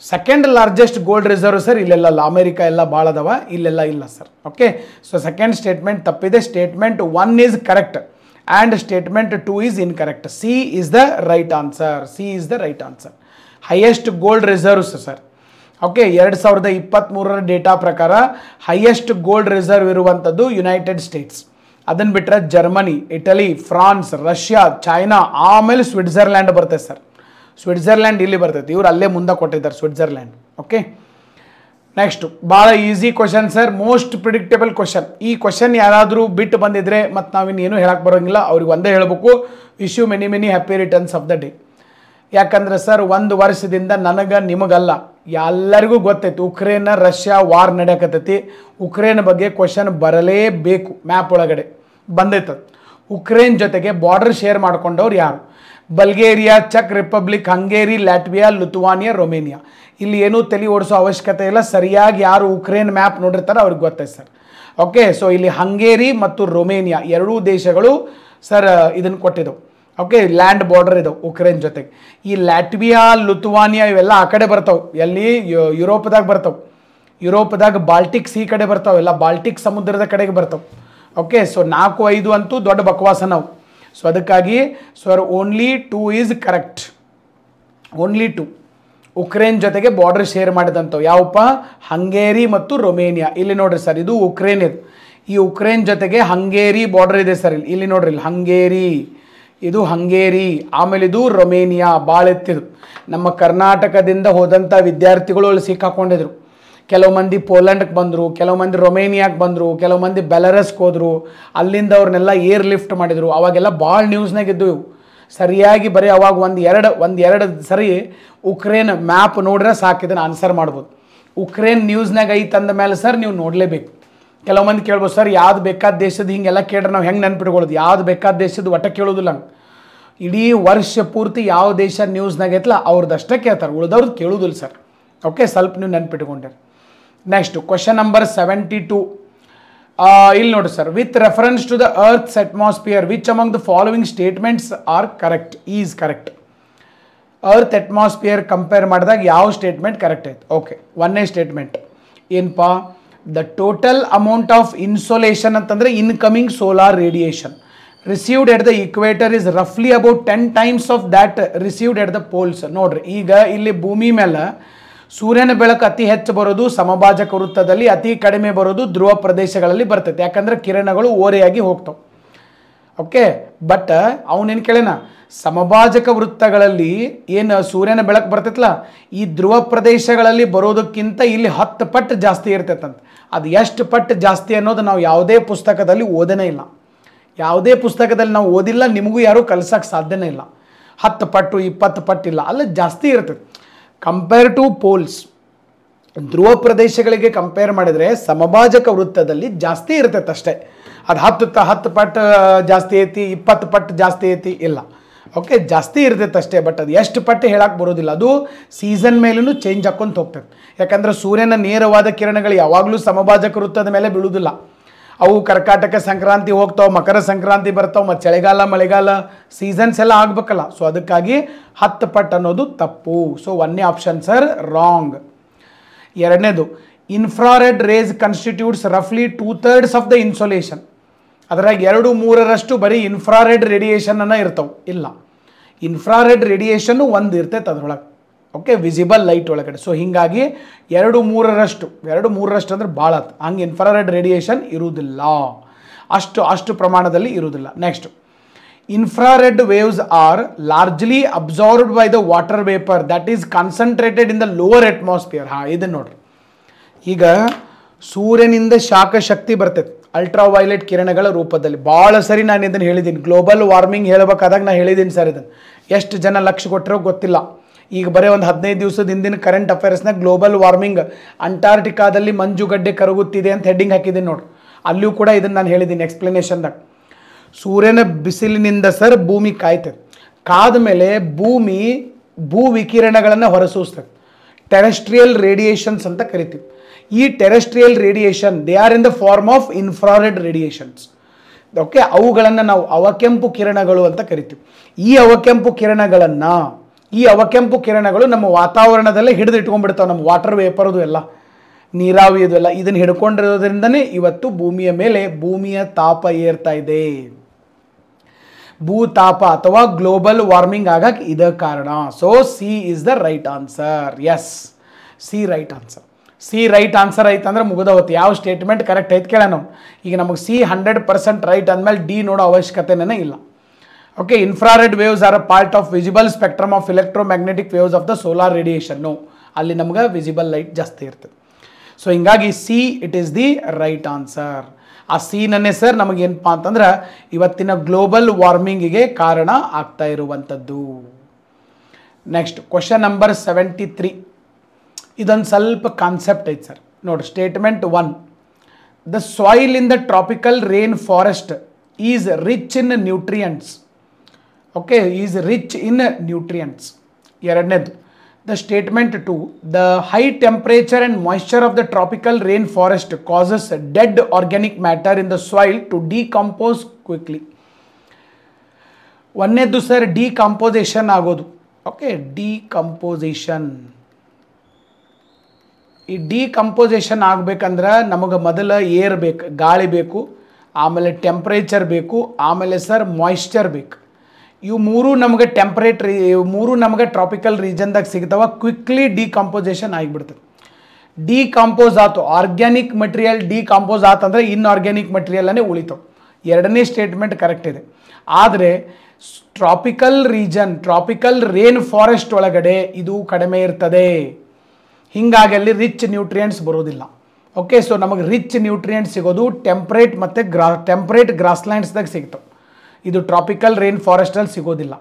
Second largest gold reserve sir ಇಲ್ಲೆಲ್ಲ, America ಎಲ್ಲ ಭಾಳ ಅದಾವ, ಇಲ್ಲೆಲ್ಲ ಇಲ್ಲ sir. Okay, so second statement ತಪ್ಪಿದೆ. Statement 1 is correct and statement 2 is incorrect. C is the right answer. Highest gold reserves sir. Okay, 2023 data ಪ್ರಕಾರ highest gold reserve ಇರುವಂಥದ್ದು United States. ಅದನ್ನು ಬಿಟ್ಟರೆ Germany, Italy, France, Russia, China, ಆಮೇಲೆ Switzerland ಬರ್ತೈತೆ sir. Switzerland ಇಲ್ಲಿ ಬರ್ತೈತೆ, ಇವ್ರು ಅಲ್ಲೇ ಮುಂದೆ ಕೊಟ್ಟಿದ್ದಾರೆ ಸ್ವಿಟ್ಜರ್ಲ್ಯಾಂಡ್. ಓಕೆ, ನೆಕ್ಸ್ಟ್ ಭಾಳ easy question sir, most predictable question. ಈ ಕ್ವಶನ್ ಯಾರಾದರೂ ಬಿಟ್ಟು ಬಂದಿದ್ರೆ ಮತ್ತು ನಾವಿನ್ನೇನು ಹೇಳಕ್ಕೆ ಬರೋಂಗಿಲ್ಲ, ಅವ್ರಿಗೆ ಒಂದೇ ಹೇಳಬೇಕು, wish you many happy returns of the day. ಯಾಕಂದ್ರೆ ಸರ್ 1 ವರ್ಷದಿಂದ ನನಗೆ ನಿಮಗಲ್ಲ ಎಲ್ಲರಿಗೂ ಗೊತ್ತೈತಿ ಉಕ್ರೇನ್ ರಷ್ಯಾ ವಾರ್ ನಡೆಯಕತ್ತೈತಿ. ಉಕ್ರೇನ್ ಬಗ್ಗೆ ಕ್ವಶನ್ ಬರಲೇಬೇಕು. ಮ್ಯಾಪ್ ಒಳಗಡೆ ಬಂದೈತದ. ಉಕ್ರೇನ್ ಜೊತೆಗೆ ಬಾರ್ಡರ್ ಶೇರ್ ಮಾಡ್ಕೊಂಡವ್ರು ಯಾರು? ಬಲ್ಗೇರಿಯಾ, ಚೆಕ್ Republic, Hungary, Latvia, Lithuania, Romania. ಇಲ್ಲಿ ಏನೂ ತಲೆ ಓಡಿಸೋ ಅವಶ್ಯಕತೆ ಇಲ್ಲ. ಸರಿಯಾಗಿ ಯಾರು ಉಕ್ರೇನ್ ಮ್ಯಾಪ್ ನೋಡಿರ್ತಾರೆ ಅವ್ರಿಗೆ ಗೊತ್ತೈತೆ ಸರ್. ಓಕೆ, ಸೊ ಇಲ್ಲಿ ಹಂಗೇರಿ ಮತ್ತು ರೊಮೇನಿಯಾ ಎರಡೂ ದೇಶಗಳು ಸರ್ ಇದನ್ನು ಕೊಟ್ಟಿದ್ದವು. ಓಕೆ, ಲ್ಯಾಂಡ್ ಬಾರ್ಡರ್ ಇದಾವೆ ಉಕ್ರೇನ್ ಜೊತೆಗೆ. ಈ ಲ್ಯಾಟ್ವಿಯಾ, ಲಿಥುವಾನಿಯಾ ಇವೆಲ್ಲ ಆ ಕಡೆ ಬರ್ತಾವೆ. ಎಲ್ಲಿ? ಯುರೋಪ್ದಾಗ ಬರ್ತಾವೆ. ಯುರೋಪ್ದಾಗ ಬಾಲ್ಟಿಕ್ ಸಿ ಕಡೆ ಬರ್ತಾವೆ, ಎಲ್ಲ ಬಾಲ್ಟಿಕ್ ಸಮುದ್ರದ ಕಡೆಗೆ ಬರ್ತಾವೆ. ಓಕೆ, ಸೊ 4, 5 ಅಂತೂ ದೊಡ್ಡ ಬಕವಾಸ ನಾವು. ಸೊ ಅದಕ್ಕಾಗಿ sir only 2 is correct. Only 2 Ukraine ಜೊತೆಗೆ ಬಾರ್ಡರ್ ಶೇರ್ ಮಾಡಿದಂಥವು ಯಾವಪ್ಪ? ಹಂಗೇರಿ ಮತ್ತು ರೊಮೇನಿಯಾ. ಇಲ್ಲಿ ನೋಡ್ರಿ ಸರ್, ಇದು ಉಕ್ರೇನ್ ಇದು. ಈ ಉಕ್ರೇನ್ ಜೊತೆಗೆ ಹಂಗೇರಿ ಬಾರ್ಡರ್ ಇದೆ ಸರ್. ಇಲ್ಲಿ ನೋಡ್ರಿ, ಇಲ್ಲಿ ಹಂಗೇರಿ, ಇದು ಹಂಗೇರಿ, ಆಮೇಲೆ ಇದು ರೊಮೇನಿಯಾ. ಭಾಳ ಎತ್ತಿದು. ನಮ್ಮ ಕರ್ನಾಟಕದಿಂದ ಹೋದಂಥ ವಿದ್ಯಾರ್ಥಿಗಳು ಅಲ್ಲಿ ಸಿಕ್ಕಾಕೊಂಡಿದ್ರು. ಕೆಲವು ಮಂದಿ ಪೋಲೆಂಡ್ಗೆ ಬಂದರು, ಕೆಲವು ಮಂದಿ ರೊಮೇನಿಯಾಗೆ ಬಂದರು, ಕೆಲವು ಮಂದಿ ಬೆಲರಸ್ಗೆ ಹೋದರು. ಅಲ್ಲಿಂದ ಅವ್ರನ್ನೆಲ್ಲ ಏರ್ ಲಿಫ್ಟ್ ಮಾಡಿದರು. ಅವಾಗೆಲ್ಲ ಭಾಳ ನ್ಯೂಸ್ನಾಗ ಇದ್ದು ಇವು. ಸರಿಯಾಗಿ ಬರೀ ಅವಾಗ ಒಂದೆರಡು ಸರಿ ಉಕ್ರೇನ್ ಮ್ಯಾಪ್ ನೋಡ್ರೆ ಸಾಕಿದನ್ನು ಆನ್ಸರ್ ಮಾಡ್ಬೋದು. ಉಕ್ರೇನ್ ನ್ಯೂಸ್ನಾಗ ಐತಂದ ಮೇಲೆ ಸರ್ ನೀವು ನೋಡಲೇಬೇಕು. ಕೆಲವು ಮಂದಿ ಕೇಳ್ಬೋದು, ಸರ್ ಯಾವ್ದು ಬೇಕಾದ ದೇಶದ ಹಿಂಗೆಲ್ಲ ಕೇಳ್ರೆ ನಾವು ಹೆಂಗೆ ನೆನ್ಪಿಟ್ಕೊಳ್ಳೋದು? ಯಾವ್ದು ಬೇಕಾದ ದೇಶದ ಒಟ್ಟ ಕೇಳೋದಿಲ್ಲ. ಇಡೀ ವರ್ಷ ಪೂರ್ತಿ ಯಾವ ದೇಶ ನ್ಯೂಸ್ನಾಗ ಐತಲ್ಲ ಅವ್ರದ್ದಷ್ಟೇ ಕೇಳ್ತಾರೆ, ಉಳಿದವ್ರದ್ದು ಕೇಳೋದಿಲ್ಲ ಸರ್. ಓಕೆ, ಸ್ವಲ್ಪ ನೀವು ನೆನ್ಪಿಟ್ಕೊಂಡ್ರಿ. Next question number 72. ಇಲ್ಲಿ ನೋಡಿ sir, with reference to the earth's atmosphere which among the following statements are correct? Is correct. Earth atmosphere compare ಮಾಡಿದಾಗ ಯಾವ ಸ್ಟೇಟ್ಮೆಂಟ್ ಕರೆಕ್ಟ್ ಆಯ್ತು? ಓಕೆ, 1ನೇ ಸ್ಟೇಟ್ಮೆಂಟ್ ಏನಪ್ಪ? The total amount of insolation ಅಂತಂದರೆ incoming solar radiation received at the equator is ರಫ್ಲಿ about 10 times of that received at the poles. ನೋಡ್ರಿ, ಈಗ ಇಲ್ಲಿ ಭೂಮಿ ಮೇಲೆ ಸೂರ್ಯನ ಬೆಳಕು ಅತಿ ಹೆಚ್ಚು ಬರೋದು ಸಮಭಾಜಕ ವೃತ್ತದಲ್ಲಿ, ಅತಿ ಕಡಿಮೆ ಬರೋದು ಧ್ರುವ ಪ್ರದೇಶಗಳಲ್ಲಿ ಬರ್ತೈತೆ. ಯಾಕಂದ್ರೆ ಕಿರಣಗಳು ಓರೆಯಾಗಿ ಹೋಗ್ತಾವೆ. ಓಕೆ, ಬಟ್ ಅವನೇನು ಕೇಳೇನ, ಸಮಭಾಜಕ ವೃತ್ತಗಳಲ್ಲಿ ಏನು ಸೂರ್ಯನ ಬೆಳಕು ಬರ್ತೈತಲ್ಲ, ಈ ಧ್ರುವ ಪ್ರದೇಶಗಳಲ್ಲಿ ಬರೋದಕ್ಕಿಂತ ಇಲ್ಲಿ 10 ಪಟ್ಟು ಜಾಸ್ತಿ ಇರ್ತೈತಂತ. ಅದು ಎಷ್ಟು ಪಟ್ಟು ಜಾಸ್ತಿ ಅನ್ನೋದು ನಾವು ಯಾವುದೇ ಪುಸ್ತಕದಲ್ಲಿ ಓದನೇ ಇಲ್ಲ. ಯಾವುದೇ ಪುಸ್ತಕದಲ್ಲಿ ನಾವು ಓದಿಲ್ಲ, ನಿಮಗೂ ಯಾರೂ ಕಲಿಸೋಕ್ಕೆ ಸಾಧ್ಯನೇ ಇಲ್ಲ. 10 ಪಟ್ಟು 20 ಪಟ್ಟು ಇಲ್ಲ, ಅಲ್ಲಿ ಜಾಸ್ತಿ ಇರ್ತದೆ ಕಂಪೇರ್ ಟು ಪೋಲ್ಸ್. ಧ್ರುವ ಪ್ರದೇಶಗಳಿಗೆ ಕಂಪೇರ್ ಮಾಡಿದರೆ ಸಮಭಾಜಕ ವೃತ್ತದಲ್ಲಿ ಜಾಸ್ತಿ ಇರ್ತೈತೆ ಅಷ್ಟೇ. ಅದು 10 ಪಟ್ಟು ಜಾಸ್ತಿ ಐತಿ, 20 ಪಟ್ಟು ಜಾಸ್ತಿ ಐತಿ ಇಲ್ಲ. ಓಕೆ, ಜಾಸ್ತಿ ಇರ್ತೈತೆ ಅಷ್ಟೇ. ಬಟ್ ಅದು ಎಷ್ಟು ಪಟ್ಟು ಹೇಳಕ್ಕೆ ಬರೋದಿಲ್ಲ. ಅದು ಸೀಸನ್ ಮೇಲೂ ಚೇಂಜ್ ಹಾಕ್ಕೊಂತ ಹೋಗ್ತದೆ. ಯಾಕಂದ್ರೆ ಸೂರ್ಯನ ನೇರವಾದ ಕಿರಣಗಳು ಯಾವಾಗಲೂ ಸಮಭಾಜಕ ವೃತ್ತದ ಮೇಲೆ ಬೀಳುವುದಿಲ್ಲ. ಅವು ಕರ್ಕಾಟಕ ಸಂಕ್ರಾಂತಿ ಹೋಗ್ತಾವೆ, ಮಕರ ಸಂಕ್ರಾಂತಿ ಬರ್ತಾವೆ, ಮತ್ತು ಚಳಿಗಾಲ ಮಳೆಗಾಲ ಸೀಸನ್ಸ್ ಎಲ್ಲ ಆಗಬೇಕಲ್ಲ. ಸೊ ಅದಕ್ಕಾಗಿ 10 ಪಟ್ಟು ಅನ್ನೋದು ತಪ್ಪು. ಸೊ 1ನೇ ಆಪ್ಷನ್ ಸರ್ ರಾಂಗ್. ಎರಡನೇದು, ಇನ್ಫ್ರಾರೆಡ್ ರೇಸ್ ಕನ್ಸ್ಟಿಟ್ಯೂಟ್ಸ್ ರಫ್ಲಿ 2/3 ಆಫ್ ದ ಇನ್ಸೋಲೇಷನ್. ಅದರಾಗ 2/3 ಬರೀ ಇನ್ಫ್ರಾರೆಡ್ ರೇಡಿಯೇಷನ್ನ ಇರ್ತಾವೆ. ಇಲ್ಲ, ಇನ್ಫ್ರಾರೆಡ್ ರೇಡಿಯೇಷನ್ನು ಒಂದು ಇರ್ತೈತೆ ಅದರೊಳಗೆ. ಓಕೆ, ವಿಸಿಬಲ್ ಲೈಟ್ ಒಳಗಡೆ. ಸೊ ಹೀಗಾಗಿ 2/3 ಅಂದ್ರೆ ಭಾಳ. ಹಂಗೆ ಇನ್ಫ್ರಾರೆಡ್ ರೇಡಿಯೇಷನ್ ಇರುವುದಿಲ್ಲ, ಅಷ್ಟು ಪ್ರಮಾಣದಲ್ಲಿ ಇರುವುದಿಲ್ಲ. Next, infrared waves are largely absorbed by the water vapour that is concentrated in the lower atmosphere. ಇದನ್ನು ನೋಡ್ರಿ. ಈಗ ಸೂರ್ಯನಿಂದ ಶಾಖ ಶಕ್ತಿ ಬರ್ತೈತೆ ಅಲ್ಟ್ರಾವೈಲೆಟ್ ಕಿರಣಗಳ ರೂಪದಲ್ಲಿ. ಭಾಳ ಸರಿ ನಾನು ಇದನ್ನು ಹೇಳಿದ್ದೀನಿ. ಗ್ಲೋಬಲ್ ವಾರ್ಮಿಂಗ್ ಹೇಳಬೇಕಾದಾಗ ನಾನು ಹೇಳಿದ್ದೀನಿ ಸರ್. ಇದನ್ನು ಎಷ್ಟು ಜನ ಲಕ್ಷ ಕೊಟ್ಟರೋ ಗೊತ್ತಿಲ್ಲ. ಈಗ ಬರೀ ಒಂದು 15 ದಿವಸದ ಹಿಂದಿನ ಕರೆಂಟ್ ಅಫೇರ್ಸ್ನಾಗ ಗ್ಲೋಬಲ್ ವಾರ್ಮಿಂಗ್, ಅಂಟಾರ್ಟಿಕಾದಲ್ಲಿ ಮಂಜುಗಡ್ಡೆ ಕರಗುತ್ತಿದೆ ಅಂತ ಹೆಡ್ಡಿಂಗ್ ಹಾಕಿದ್ದೀನಿ ನೋಡ್ರಿ. ಅಲ್ಲಿಯೂ ಕೂಡ ಇದನ್ನು ನಾನು ಹೇಳಿದ್ದೀನಿ ಎಕ್ಸ್ಪ್ಲನೇಷನ್ದಾಗ. ಸೂರ್ಯನ ಬಿಸಿಲಿನಿಂದ ಸರ್ ಭೂಮಿ ಕಾಯ್ತದೆ. ಕಾದ ಮೇಲೆ ಭೂಮಿ ಭೂ ವಿಕಿರಣಗಳನ್ನು ಹೊರಸೂಸ್ತದೆ. ಟೆರೆಸ್ಟ್ರಿಯಲ್ ರೇಡಿಯೇಷನ್ಸ್ ಅಂತ ಕರಿತೀವಿ. ಈ terrestrial radiation they are in the form of infrared radiations. Okay, ಅವುಗಳನ್ನು ನಾವು ಅವಕೆಂಪು ಕಿರಣಗಳು ಅಂತ ಕರಿತೀವಿ. ಈ ಅವಕೆಂಪು ಕಿರಣಗಳು ನಮ್ಮ ವಾತಾವರಣದಲ್ಲೇ ಹಿಡಿದು ಇಟ್ಕೊಂಡ್ಬಿಡ್ತಾವೆ. ನಮ್ಮ ವಾಟರ್ ವೇಪರ್ದು ಎಲ್ಲ, ನೀರಾವಿ ಇದು ಎಲ್ಲ ಇದನ್ನು ಹಿಡ್ಕೊಂಡಿರೋದ್ರಿಂದನೇ ಇವತ್ತು ಭೂಮಿಯ ಮೇಲೆ ಭೂಮಿಯ ತಾಪ ಏರ್ತಾ ಇದೆ. ಭೂತಾಪ ಅಥವಾ ಗ್ಲೋಬಲ್ ವಾರ್ಮಿಂಗ್ ಆಗಕ್ಕೆ ಇದ ಕಾರಣ. So C is the right answer. Yes, C right answer. C right answer ಐತೆ ಅಂದ್ರೆ ಮುಗಿದ ಹೊತ್ತು. ಯಾವ ಸ್ಟೇಟ್ಮೆಂಟ್ ಕರೆಕ್ಟ್ ಐತೆ ಕೇಳೋಣ. ಈಗ ನಮಗೆ ಸಿ 100% ರೈಟ್ ಅಂದಮೇಲೆ ಡಿ ನೋಡೋ ಅವಶ್ಯಕತೆನೇ ಇಲ್ಲ. Okay, infrared waves R a part of visible spectrum of electromagnetic waves of the solar radiation. ಅಲ್ಲಿ ನಮ್ಗೆ ವಿಸಿಬಲ್ ಲೈಟ್ ಜಾಸ್ತಿ ಇರ್ತದೆ. ಸೊ ಹಿಂಗಾಗಿ C it is the right answer. ಆ ಸೀನನ್ನೇ ಸರ್ ನಮಗೇನಪ್ಪ ಅಂತಂದ್ರೆ ಇವತ್ತಿನ ಗ್ಲೋಬಲ್ ವಾರ್ಮಿಂಗಿಗೆ ಕಾರಣ ಆಗ್ತಾ ಇರುವಂಥದ್ದು. Next question number 73. ಇದೊಂದು ಸ್ವಲ್ಪ ಕಾನ್ಸೆಪ್ಟ್ ಐತೆ ಸರ್ ನೋಡಿ. Statement 1, the soil in the tropical rain forest is rich in nutrients. Okay, is rich in nutrients. ಎರಡನೇದು, the statement 2, the high temperature and moisture of the tropical rainforest causes dead organic matter in the soil to decompose quickly. ಒಂದನೇದು sir decomposition ಆಗೋದು. Okay, decomposition. ಈ decomposition ಆಗಬೇಕಂದ್ರೆ ನಮಗೆ ಮೊದಲು air ಬೇಕು, ಗಾಳಿ ಬೇಕು, ಆಮೇಲೆ ಟೆಂಪ್ರೇಚರ್ ಬೇಕು, ಆಮೇಲೆ ಸರ್ ಮಾಯಿಶ್ಚರ್ ಬೇಕು. ಇವು ಮೂರು ನಮಗೆ ನಮಗೆ ಟ್ರಾಪಿಕಲ್ ರೀಜನ್ದಾಗ ಸಿಗ್ತಾವ. ಕ್ವಿಕ್ಲಿ ಡಿಕಂಪೋಸಿಷನ್ ಆಗಿಬಿಡ್ತದೆ. ಡಿಕಂಪೋಸ್ ಆಯ್ತು, ಆರ್ಗ್ಯಾನಿಕ್ ಮಟೀರಿಯಲ್ ಡಿಕಂಪೋಸ್ ಆತಂದ್ರೆ ಇನ್ಆರ್ಗ್ಯಾನಿಕ್ ಮಟೀರಿಯಲ್ಲೇ ಉಳಿತಾವೆ. ಎರಡನೇ ಸ್ಟೇಟ್ಮೆಂಟ್ ಕರೆಕ್ಟ್ ಇದೆ. ಆದರೆ ಟ್ರಾಪಿಕಲ್ ರೇನ್ ಫಾರೆಸ್ಟ್ ಒಳಗಡೆ ಇದು ಕಡಿಮೆ ಇರ್ತದೆ. ಹೀಗಾಗಿ ಅಲ್ಲಿ ರಿಚ್ ನ್ಯೂಟ್ರಿಯೆಂಟ್ಸ್ ಬರೋದಿಲ್ಲ. ಓಕೆ, ಸೊ ನಮಗೆ ರಿಚ್ ನ್ಯೂಟ್ರಿಯೆಂಟ್ಸ್ ಸಿಗೋದು ಟೆಂಪ್ರೇಟ್ ಮತ್ತು ಟೆಂಪ್ರೇಟ್ ಗ್ರಾಸ್ಲ್ಯಾಂಡ್ಸ್ದಾಗ ಸಿಗ್ತಾವೆ. ಇದು ಟ್ರಾಪಿಕಲ್ ರೇನ್ ಫಾರೆಸ್ಟಲ್ಲಿ ಸಿಗೋದಿಲ್ಲ.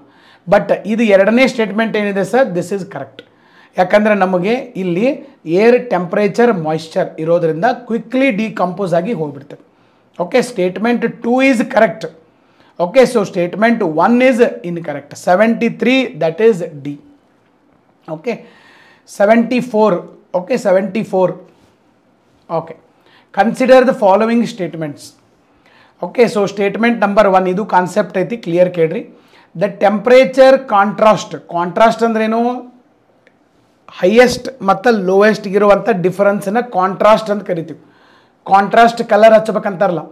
ಬಟ್ ಇದು ಎರಡನೇ ಸ್ಟೇಟ್ಮೆಂಟ್ ಏನಿದೆ ಸರ್, ದಿಸ್ ಈಸ್ ಕರೆಕ್ಟ್. ಯಾಕಂದರೆ ನಮಗೆ ಇಲ್ಲಿ ಏರ್ ಟೆಂಪ್ರೇಚರ್ ಮಾಯಿಶ್ಚರ್ ಇರೋದ್ರಿಂದ ಕ್ವಿಕ್ಲಿ ಡಿಕಂಪೋಸ್ ಆಗಿ ಹೋಗ್ಬಿಡ್ತದೆ. Okay, statement 2 is correct. Okay, so statement 1 is incorrect. 73 that is D. Okay, 74. Okay, 74. Okay, consider the following statements. Okay, so statement number 1 ಇದು concept ಐತಿ, clear ಕೇಳ್ರಿ. The temperature contrast ಅಂದ್ರೇನು? Highest ಮತ್ತು ಲೋಯೆಸ್ಟ್ಗಿರುವಂಥ ಡಿಫರೆನ್ಸನ್ನ contrast ಅಂತ ಕರಿತೀವಿ. ಕಾಂಟ್ರಾಸ್ಟ್ ಕಲರ್ ಹಚ್ಬೇಕಂತಾರಲ್ಲ,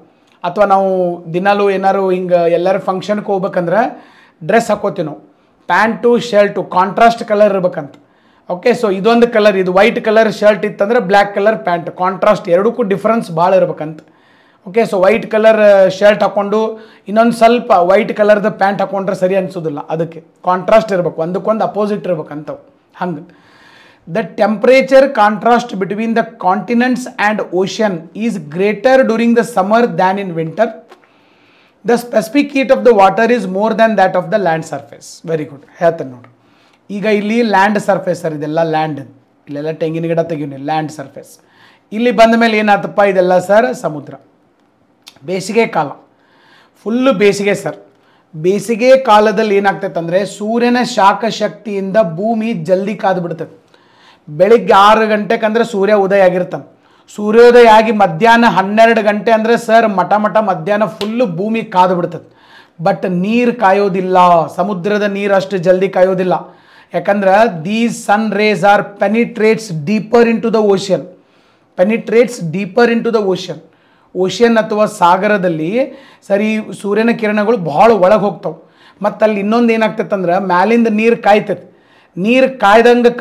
ಅಥವಾ ನಾವು ದಿನಾಲೂ ಏನಾರು ಹಿಂಗೆ ಎಲ್ಲರ ಫಂಕ್ಷನ್ಗೆ ಹೋಗ್ಬೇಕಂದ್ರೆ ಡ್ರೆಸ್ ಹಾಕೋತೀವಿ ನಾವು, ಪ್ಯಾಂಟು ಶರ್ಟು ಕಾಂಟ್ರಾಸ್ಟ್ ಕಲರ್ ಇರ್ಬೇಕಂತ. ಓಕೆ, ಸೊ ಇದೊಂದು ಕಲರ್, ಇದು ವೈಟ್ ಕಲರ್ ಶರ್ಟ್ ಇತ್ತಂದ್ರೆ ಬ್ಲ್ಯಾಕ್ ಕಲರ್ ಪ್ಯಾಂಟ್, ಕಾಂಟ್ರಾಸ್ಟ್ ಎರಡಕ್ಕೂ ಡಿಫ್ರೆನ್ಸ್ ಭಾಳ ಇರ್ಬೇಕಂತ. Okay, so white colour shirt ಹಾಕ್ಕೊಂಡು ಇನ್ನೊಂದು ಸ್ವಲ್ಪ ವೈಟ್ ಕಲರ್ದ ಪ್ಯಾಂಟ್ ಹಾಕ್ಕೊಂಡ್ರೆ ಸರಿ ಅನಿಸೋದಿಲ್ಲ. ಅದಕ್ಕೆ ಕಾಂಟ್ರಾಸ್ಟ್ ಇರಬೇಕು, ಒಂದಕ್ಕೊಂದು ಅಪೋಸಿಟ್ ಇರ್ಬೇಕಂತವು. ಹಂಗೆ the temperature contrast between the continents and ocean is greater during the summer than in winter. The specific heat of the water is more than that of the land surface. Very good, ಹೇಳ್ತೇನೆ ನೋಡ್ರಿ. ಈಗ ಇಲ್ಲಿ land surface sir, ಇದೆಲ್ಲ land. ಇಲ್ಲೆಲ್ಲ ತೆಂಗಿನ ಗಿಡ ತೆಗೀನಿ, land surface. ಇಲ್ಲಿ ಬಂದ ಮೇಲೆ ಏನಾಯ್ತಪ್ಪ, ಇದೆಲ್ಲ ಸರ್ ಸಮುದ್ರ. ಬೇಸಿಗೆ ಕಾಲ, ಫುಲ್ಲು ಬೇಸಿಗೆ ಸರ್. ಬೇಸಿಗೆ ಕಾಲದಲ್ಲಿ ಏನಾಗ್ತೈತೆ ಅಂದರೆ ಸೂರ್ಯನ ಶಾಖ ಶಕ್ತಿಯಿಂದ ಭೂಮಿ ಜಲ್ದಿ ಕಾದು ಬಿಡ್ತದೆ. ಬೆಳಿಗ್ಗೆ 6 ಗಂಟೆಗೆ ಅಂದರೆ ಸೂರ್ಯ ಉದಯ ಆಗಿರ್ತಾನೆ. ಸೂರ್ಯೋದಯ ಆಗಿ ಮಧ್ಯಾಹ್ನ 12 ಗಂಟೆ ಅಂದರೆ ಸರ್ ಮಠ ಮಧ್ಯಾಹ್ನ ಫುಲ್ಲು ಭೂಮಿ ಕಾದು ಬಿಡ್ತದೆ. ಬಟ್ ನೀರು ಕಾಯೋದಿಲ್ಲ, ಸಮುದ್ರದ ನೀರು ಅಷ್ಟು ಜಲ್ದಿ ಕಾಯೋದಿಲ್ಲ. ಯಾಕಂದ್ರೆ these sun rays are penetrates deeper in to the ocean. Ocean ಅಥವಾ ಸಾಗರದಲ್ಲಿ ಸರಿ ಸೂರ್ಯನ ಕಿರಣಗಳು ಭಾಳ ಒಳಗೆ ಹೋಗ್ತಾವೆ. ಮತ್ತು ಅಲ್ಲಿ ಇನ್ನೊಂದು ಏನಾಗ್ತೈತೆ ಅಂದ್ರೆ ಮ್ಯಾಲಿಂದ ನೀರು ಕಾಯ್ತೈತಿ. ನೀರು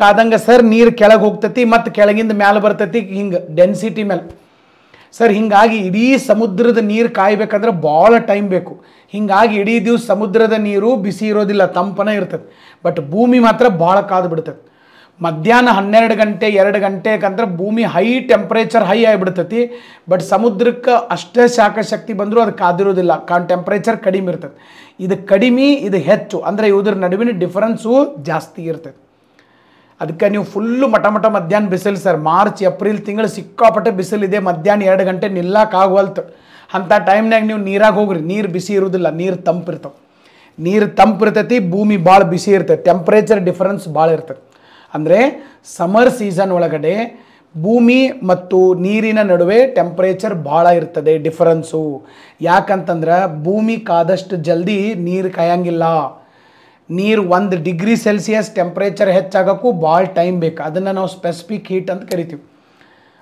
ಕಾದಂಗೆ ಸರ್ ನೀರು ಕೆಳಗೆ ಹೋಗ್ತೈತಿ ಮತ್ತು ಕೆಳಗಿಂದ ಮ್ಯಾಲೆ ಬರ್ತೈತಿ, ಹಿಂಗೆ ಡೆನ್ಸಿಟಿ ಮೇಲೆ ಸರ್. ಹಿಂಗಾಗಿ ಇಡೀ ಸಮುದ್ರದ ನೀರು ಕಾಯ್ಬೇಕಂದ್ರೆ ಭಾಳ ಟೈಮ್ ಬೇಕು. ಹಿಂಗಾಗಿ ಇಡೀ ದಿವಸ ಸಮುದ್ರದ ನೀರು ಬಿಸಿ ಇರೋದಿಲ್ಲ, ತಂಪನ ಇರ್ತದೆ. ಬಟ್ ಭೂಮಿ ಮಾತ್ರ ಭಾಳ ಕಾದು ಬಿಡ್ತದೆ. ಮಧ್ಯಾಹ್ನ 12 ಗಂಟೆ 2 ಗಂಟೆಗಂದ್ರೆ ಭೂಮಿ ಹೈ ಟೆಂಪ್ರೇಚರ್ ಹೈ ಆಗಿಬಿಡ್ತೈತಿ. ಬಟ್ ಸಮುದ್ರಕ್ಕೆ ಅಷ್ಟೇ ಶಾಖ ಶಕ್ತಿ ಬಂದರೂ ಅದು ಕಾದಿರೋದಿಲ್ಲ, ಟೆಂಪ್ರೇಚರ್ ಕಡಿಮೆ ಇರ್ತದೆ. ಇದು ಕಡಿಮೆ, ಇದು ಹೆಚ್ಚು, ಅಂದರೆ ಇವ್ರ ನಡುವಿನ ಡಿಫರೆನ್ಸು ಜಾಸ್ತಿ ಇರ್ತದೆ. ಅದಕ್ಕೆ ನೀವು ಫುಲ್ಲು ಮಠ ಮಧ್ಯಾಹ್ನ ಬಿಸಿಲು ಸರ್. ಮಾರ್ಚ್ ಏಪ್ರಿಲ್ ತಿಂಗಳು ಸಿಕ್ಕಾಪಟ್ಟೆ ಬಿಸಿಲಿದೆ. ಮಧ್ಯಾಹ್ನ 2 ಗಂಟೆ ನಿಲ್ಲಕ್ಕಾಗವಲ್ತು. ಅಂಥ ಟೈಮ್ನಾಗ ನೀವು ನೀರಾಗ ಹೋಗ್ರಿ, ನೀರು ಬಿಸಿ ಇರೋದಿಲ್ಲ, ನೀರು ತಂಪಿರ್ತವೆ. ನೀರು ತಂಪಿರ್ತೈತಿ, ಭೂಮಿ ಭಾಳ ಬಿಸಿ ಇರ್ತೈತೆ, ಟೆಂಪ್ರೇಚರ್ ಡಿಫರೆನ್ಸ್ ಭಾಳ ಇರ್ತದೆ. ಅಂದರೆ ಸಮರ್ ಸೀಸನ್ ಒಳಗಡೆ ಭೂಮಿ ಮತ್ತು ನೀರಿನ ನಡುವೆ ಟೆಂಪ್ರೇಚರ್ ಭಾಳ ಇರ್ತದೆ, ಡಿಫರೆನ್ಸು. ಯಾಕಂತಂದ್ರೆ ಭೂಮಿ ಕಾದಷ್ಟು ಜಲ್ದಿ ನೀರು ಕಾಯಂಗಿಲ್ಲ. ನೀರು 1 ಡಿಗ್ರಿ ಸೆಲ್ಸಿಯಸ್ ಟೆಂಪ್ರೇಚರ್ ಹೆಚ್ಚಾಗೋಕ್ಕೂ ಭಾಳ ಟೈಮ್ ಬೇಕು. ಅದನ್ನು ನಾವು ಸ್ಪೆಸಿಫಿಕ್ ಹೀಟ್ ಅಂತ ಕರಿತೀವಿ.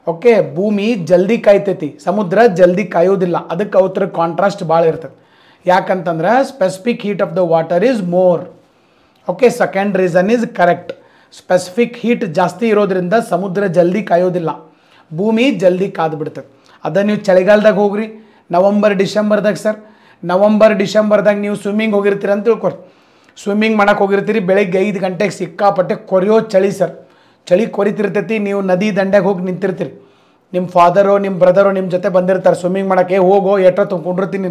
ಓಕೆ, ಭೂಮಿ ಜಲ್ದಿ ಕಾಯ್ತೈತಿ, ಸಮುದ್ರ ಜಲ್ದಿ ಕಾಯೋದಿಲ್ಲ. ಅದಕ್ಕೆ ಅವತ್ರ ಕಾಂಟ್ರಾಸ್ಟ್ ಭಾಳ ಇರ್ತದೆ. ಯಾಕಂತಂದ್ರೆ specific heat of the water is more. Okay, second reason is correct. Specific heat ಜಾಸ್ತಿ ಇರೋದ್ರಿಂದ ಸಮುದ್ರ ಜಲ್ದಿ ಕಾಯೋದಿಲ್ಲ, ಭೂಮಿ ಜಲ್ದಿ ಕಾದು ಬಿಡ್ತದೆ. ಅದ ನೀವು ಚಳಿಗಾಲದಾಗ ಹೋಗ್ರಿ, ನವಂಬರ್ ಡಿಸೆಂಬರ್ದಾಗ ಸರ್. ನವಂಬರ್ ಡಿಸೆಂಬರ್ದಾಗ ನೀವು ಸ್ವಿಮ್ಮಿಂಗ್ ಹೋಗಿರ್ತೀರಿ ಅಂತ ತಿಳ್ಕೊರಿ. ಸ್ವಿಮ್ಮಿಂಗ್ ಮಾಡಕ್ಕೆ ಹೋಗಿರ್ತೀರಿ, ಬೆಳಗ್ಗೆ 5 ಗಂಟೆಗೆ ಸಿಕ್ಕಾಪಟ್ಟೆ ಕೊರೆಯೋ ಚಳಿ ಸರ್. ಚಳಿ ಕೊರಿತಿರ್ತೈತಿ. ನೀವು ನದಿ ದಂಡೆಗೆ ಹೋಗಿ ನಿಂತಿರ್ತೀರಿ. ನಿಮ್ಮ ಫಾದರೋ ನಿಮ್ಮ ಬ್ರದರೋ ನಿಮ್ಮ ಜೊತೆ ಬಂದಿರ್ತಾರೆ ಸ್ವಿಮ್ಮಿಂಗ್ ಮಾಡೋಕ್ಕೆ. ಹೋಗೋ ಎಷ್ಟೊತ್ತು ಕೊಂಡಿರ್ತೀನಿ,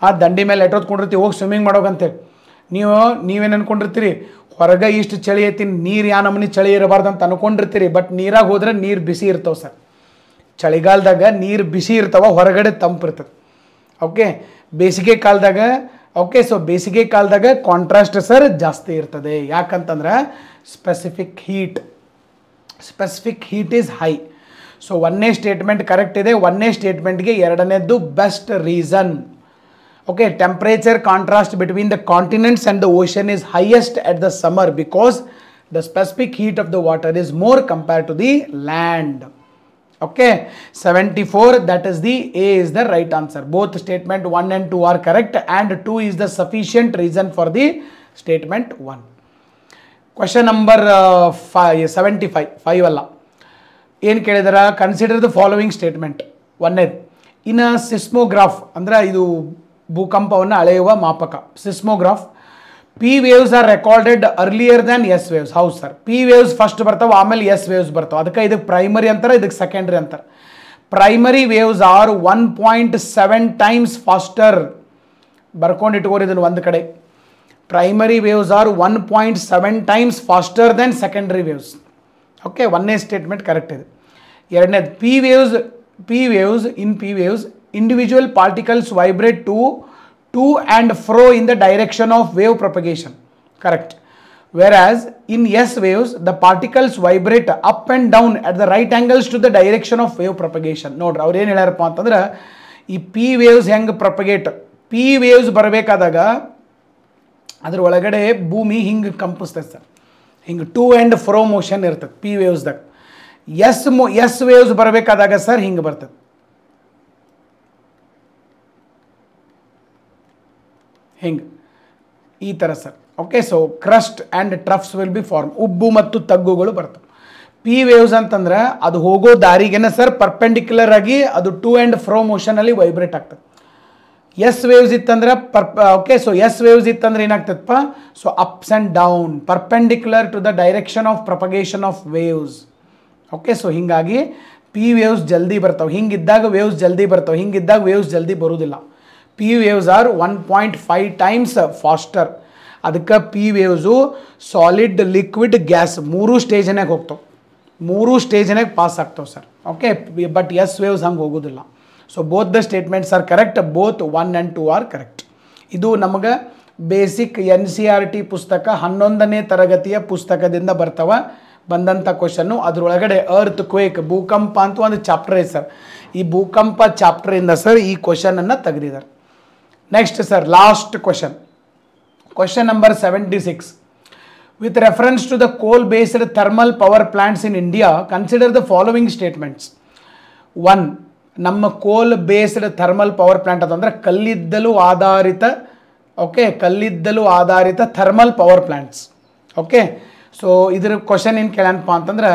ಆ ದಂಡಿ ಮೇಲೆ ಎಷ್ಟೊತ್ತು ಕೊಂಡಿರ್ತೀವಿ, ಹೋಗಿ ಸ್ವಿಮ್ಮಿಂಗ್ ಮಾಡೋಗಂತೇಳಿ. ನೀವೇನು ಅನ್ಕೊಂಡಿರ್ತೀರಿ, ಹೊರಗೆ ಇಷ್ಟು ಚಳಿ ಐತಿ, ನೀರು ಯಾವ ನಮೂನಿ ಚಳಿ ಇರಬಾರ್ದು ಅಂತ ಅನ್ಕೊಂಡಿರ್ತೀರಿ. ಬಟ್ ನೀರಾಗ ಹೋದ್ರೆ ನೀರು ಬಿಸಿ ಇರ್ತಾವೆ ಸರ್. ಚಳಿಗಾಲದಾಗ ನೀರು ಬಿಸಿ ಇರ್ತಾವೆ, ಹೊರಗಡೆ ತಂಪಿರ್ತದೆ. ಓಕೆ, ಬೇಸಿಗೆ ಕಾಲದಾಗ ಬೇಸಿಗೆ ಕಾಲದಾಗ ಕಾಂಟ್ರಾಸ್ಟ್ ಸರ್ ಜಾಸ್ತಿ ಇರ್ತದೆ. ಯಾಕಂತಂದ್ರೆ specific heat is high. So 1ನೇ ಸ್ಟೇಟ್ಮೆಂಟ್ ಕರೆಕ್ಟ್ ಇದೆ. 1ನೇ ಸ್ಟೇಟ್ಮೆಂಟ್ಗೆ 2ನೇದ್ದು best reason. Okay, temperature contrast between the continents and the ocean is highest at the summer because the specific heat of the water is more compared to the land. Okay, 74, that is the A is the right answer. Both statement 1 and 2 are correct and 2 is the sufficient reason for the statement 1. Question number 75. 5 alla. ಏನು ಕೇಳಿದಾರ, consider the following statement. 1ನೇದು, in a seismograph ಅಂದರೆ ಇದು ಭೂಕಂಪವನ್ನು ಅಳೆಯುವ ಮಾಪಕ, seismograph. P waves are recorded earlier than S waves. ಹೌದು sir, P waves first ಬರ್ತಾವೆ, ಆಮೇಲೆ ಎಸ್ ವೇವ್ಸ್ ಬರ್ತಾವೆ. ಅದಕ್ಕೆ ಇದಕ್ಕೆ ಪ್ರೈಮರಿ ಅಂತಾರೆ, ಇದಕ್ಕೆ ಸೆಕೆಂಡ್ರಿ ಅಂತಾರೆ. Primary waves are 1.7 times faster. ಬರ್ಕೊಂಡು ಇಟ್ಕೋರಿ ಇದನ್ನು ಒಂದು ಕಡೆ. Primary waves are 1.7 times faster then secondary waves. Okay, 1ನೇ ಸ್ಟೇಟ್ಮೆಂಟ್ ಕರೆಕ್ಟ್ ಇದೆ. 2ನೇದು, P waves individual particles vibrate to and fro in the direction of wave propagation. Correct. Whereas in S waves, the particles vibrate up and down at the right angles to the direction of wave propagation. ನೋಡ್ರಿ ಅವ್ರು ಏನು ಹೇಳ್ಯಾರಪ್ಪ ಅಂತಂದ್ರೆ, ಈ P waves ಹೆಂಗೆ propagate, P waves ಬರಬೇಕಾದಾಗ ಅದ್ರ ಒಳಗಡೆ ಭೂಮಿ ಹಿಂಗೆ ಕಂಪಿಸ್ತದೆ ಸರ್. ಹಿಂಗೆ ಟು ಆ್ಯಂಡ್ ಫ್ರೋ ಮೋಷನ್ ಇರ್ತದೆ ಪಿ ವೇವ್ಸ್ದಾಗ. ಎಸ್ ವೇವ್ಸ್ ಬರಬೇಕಾದಾಗ ಸರ್ ಹಿಂಗೆ ಬರ್ತದೆ, ಹಿಂಗೆ ಈ ಥರ sir. Okay, so crust and troughs will be form. ಉಬ್ಬು ಮತ್ತು ತಗ್ಗುಗಳು ಬರ್ತವೆ. ಪಿ ವೇವ್ಸ್ ಅಂತಂದ್ರೆ ಅದು ಹೋಗೋ ದಾರಿಗೇನೆ ಸರ್ ಪರ್ಪೆಂಡಿಕ್ಯುಲರ್ ಆಗಿ ಅದು ಟು ಆ್ಯಂಡ್ ಫ್ರೋ ಮೋಷನಲ್ಲಿ ವೈಬ್ರೇಟ್ ಆಗ್ತದೆ. ಎಸ್ ವೇವ್ಸ್ ಇತ್ತಂದ್ರೆ ಎಸ್ ವೇವ್ಸ್ ಇತ್ತಂದ್ರೆ ಏನಾಗ್ತದಪ್ಪ, so ups and down perpendicular to the direction of propagation of waves. Okay, so ಹೀಗಾಗಿ ಪಿ ವೇವ್ಸ್ ಜಲ್ದಿ ಬರ್ತಾವೆ. ಹಿಂಗಿದ್ದಾಗ ವೇವ್ಸ್ ಜಲ್ದಿ ಬರ್ತಾವೆ, ಹಿಂಗಿದ್ದಾಗ ವೇವ್ಸ್ ಜಲ್ದಿ ಬರೋದಿಲ್ಲ. P waves are 1.5 times faster. ಅದಕ್ಕೆ P waves solid, liquid, gas 3 ಸ್ಟೇಜ್ನಾಗ ಹೋಗ್ತಾವೆ. ಮೂರು ಸ್ಟೇಜ್ನಾಗ ಪಾಸ್ ಆಗ್ತಾವೆ sir. Okay, but S waves ಹಂಗೆ ಹೋಗೋದಿಲ್ಲ. So both the statements are correct, both 1 and 2 are correct. ಇದು ನಮಗೆ ಬೇಸಿಕ್ NCERT ಪುಸ್ತಕ 11ನೇ ತರಗತಿಯ ಪುಸ್ತಕದಿಂದ ಬಂದಂಥ ಕ್ವಶನ್ನು. ಅದರೊಳಗಡೆ ಅರ್ತ್ ಕ್ವೇಕ್, ಭೂಕಂಪ ಅಂತ ಒಂದು ಚಾಪ್ಟರ್ ಇದೆ ಸರ್. ಈ ಭೂಕಂಪ ಚಾಪ್ಟರಿಂದ ಸರ್ ಈ ಕ್ವಶನನ್ನು ತೆಗೆದಿದ್ದಾರೆ. Next sir, last question number 76. With reference to the coal-based thermal power plants in India, consider the following statements. 1. ನಮ್ಮ ಕೋಲ್ ಬೇಸ್ಡ್ ಥರ್ಮಲ್ ಪವರ್ ಪ್ಲಾಂಟ್ ಅದಂದ್ರೆ ಕಲ್ಲಿದ್ದಲು ಆಧಾರಿತ thermal power plants. Okay, so ಇದರ ಕ್ವಶನ್ ಏನು ಕೇಳಪ್ಪ ಅಂತಂದ್ರೆ,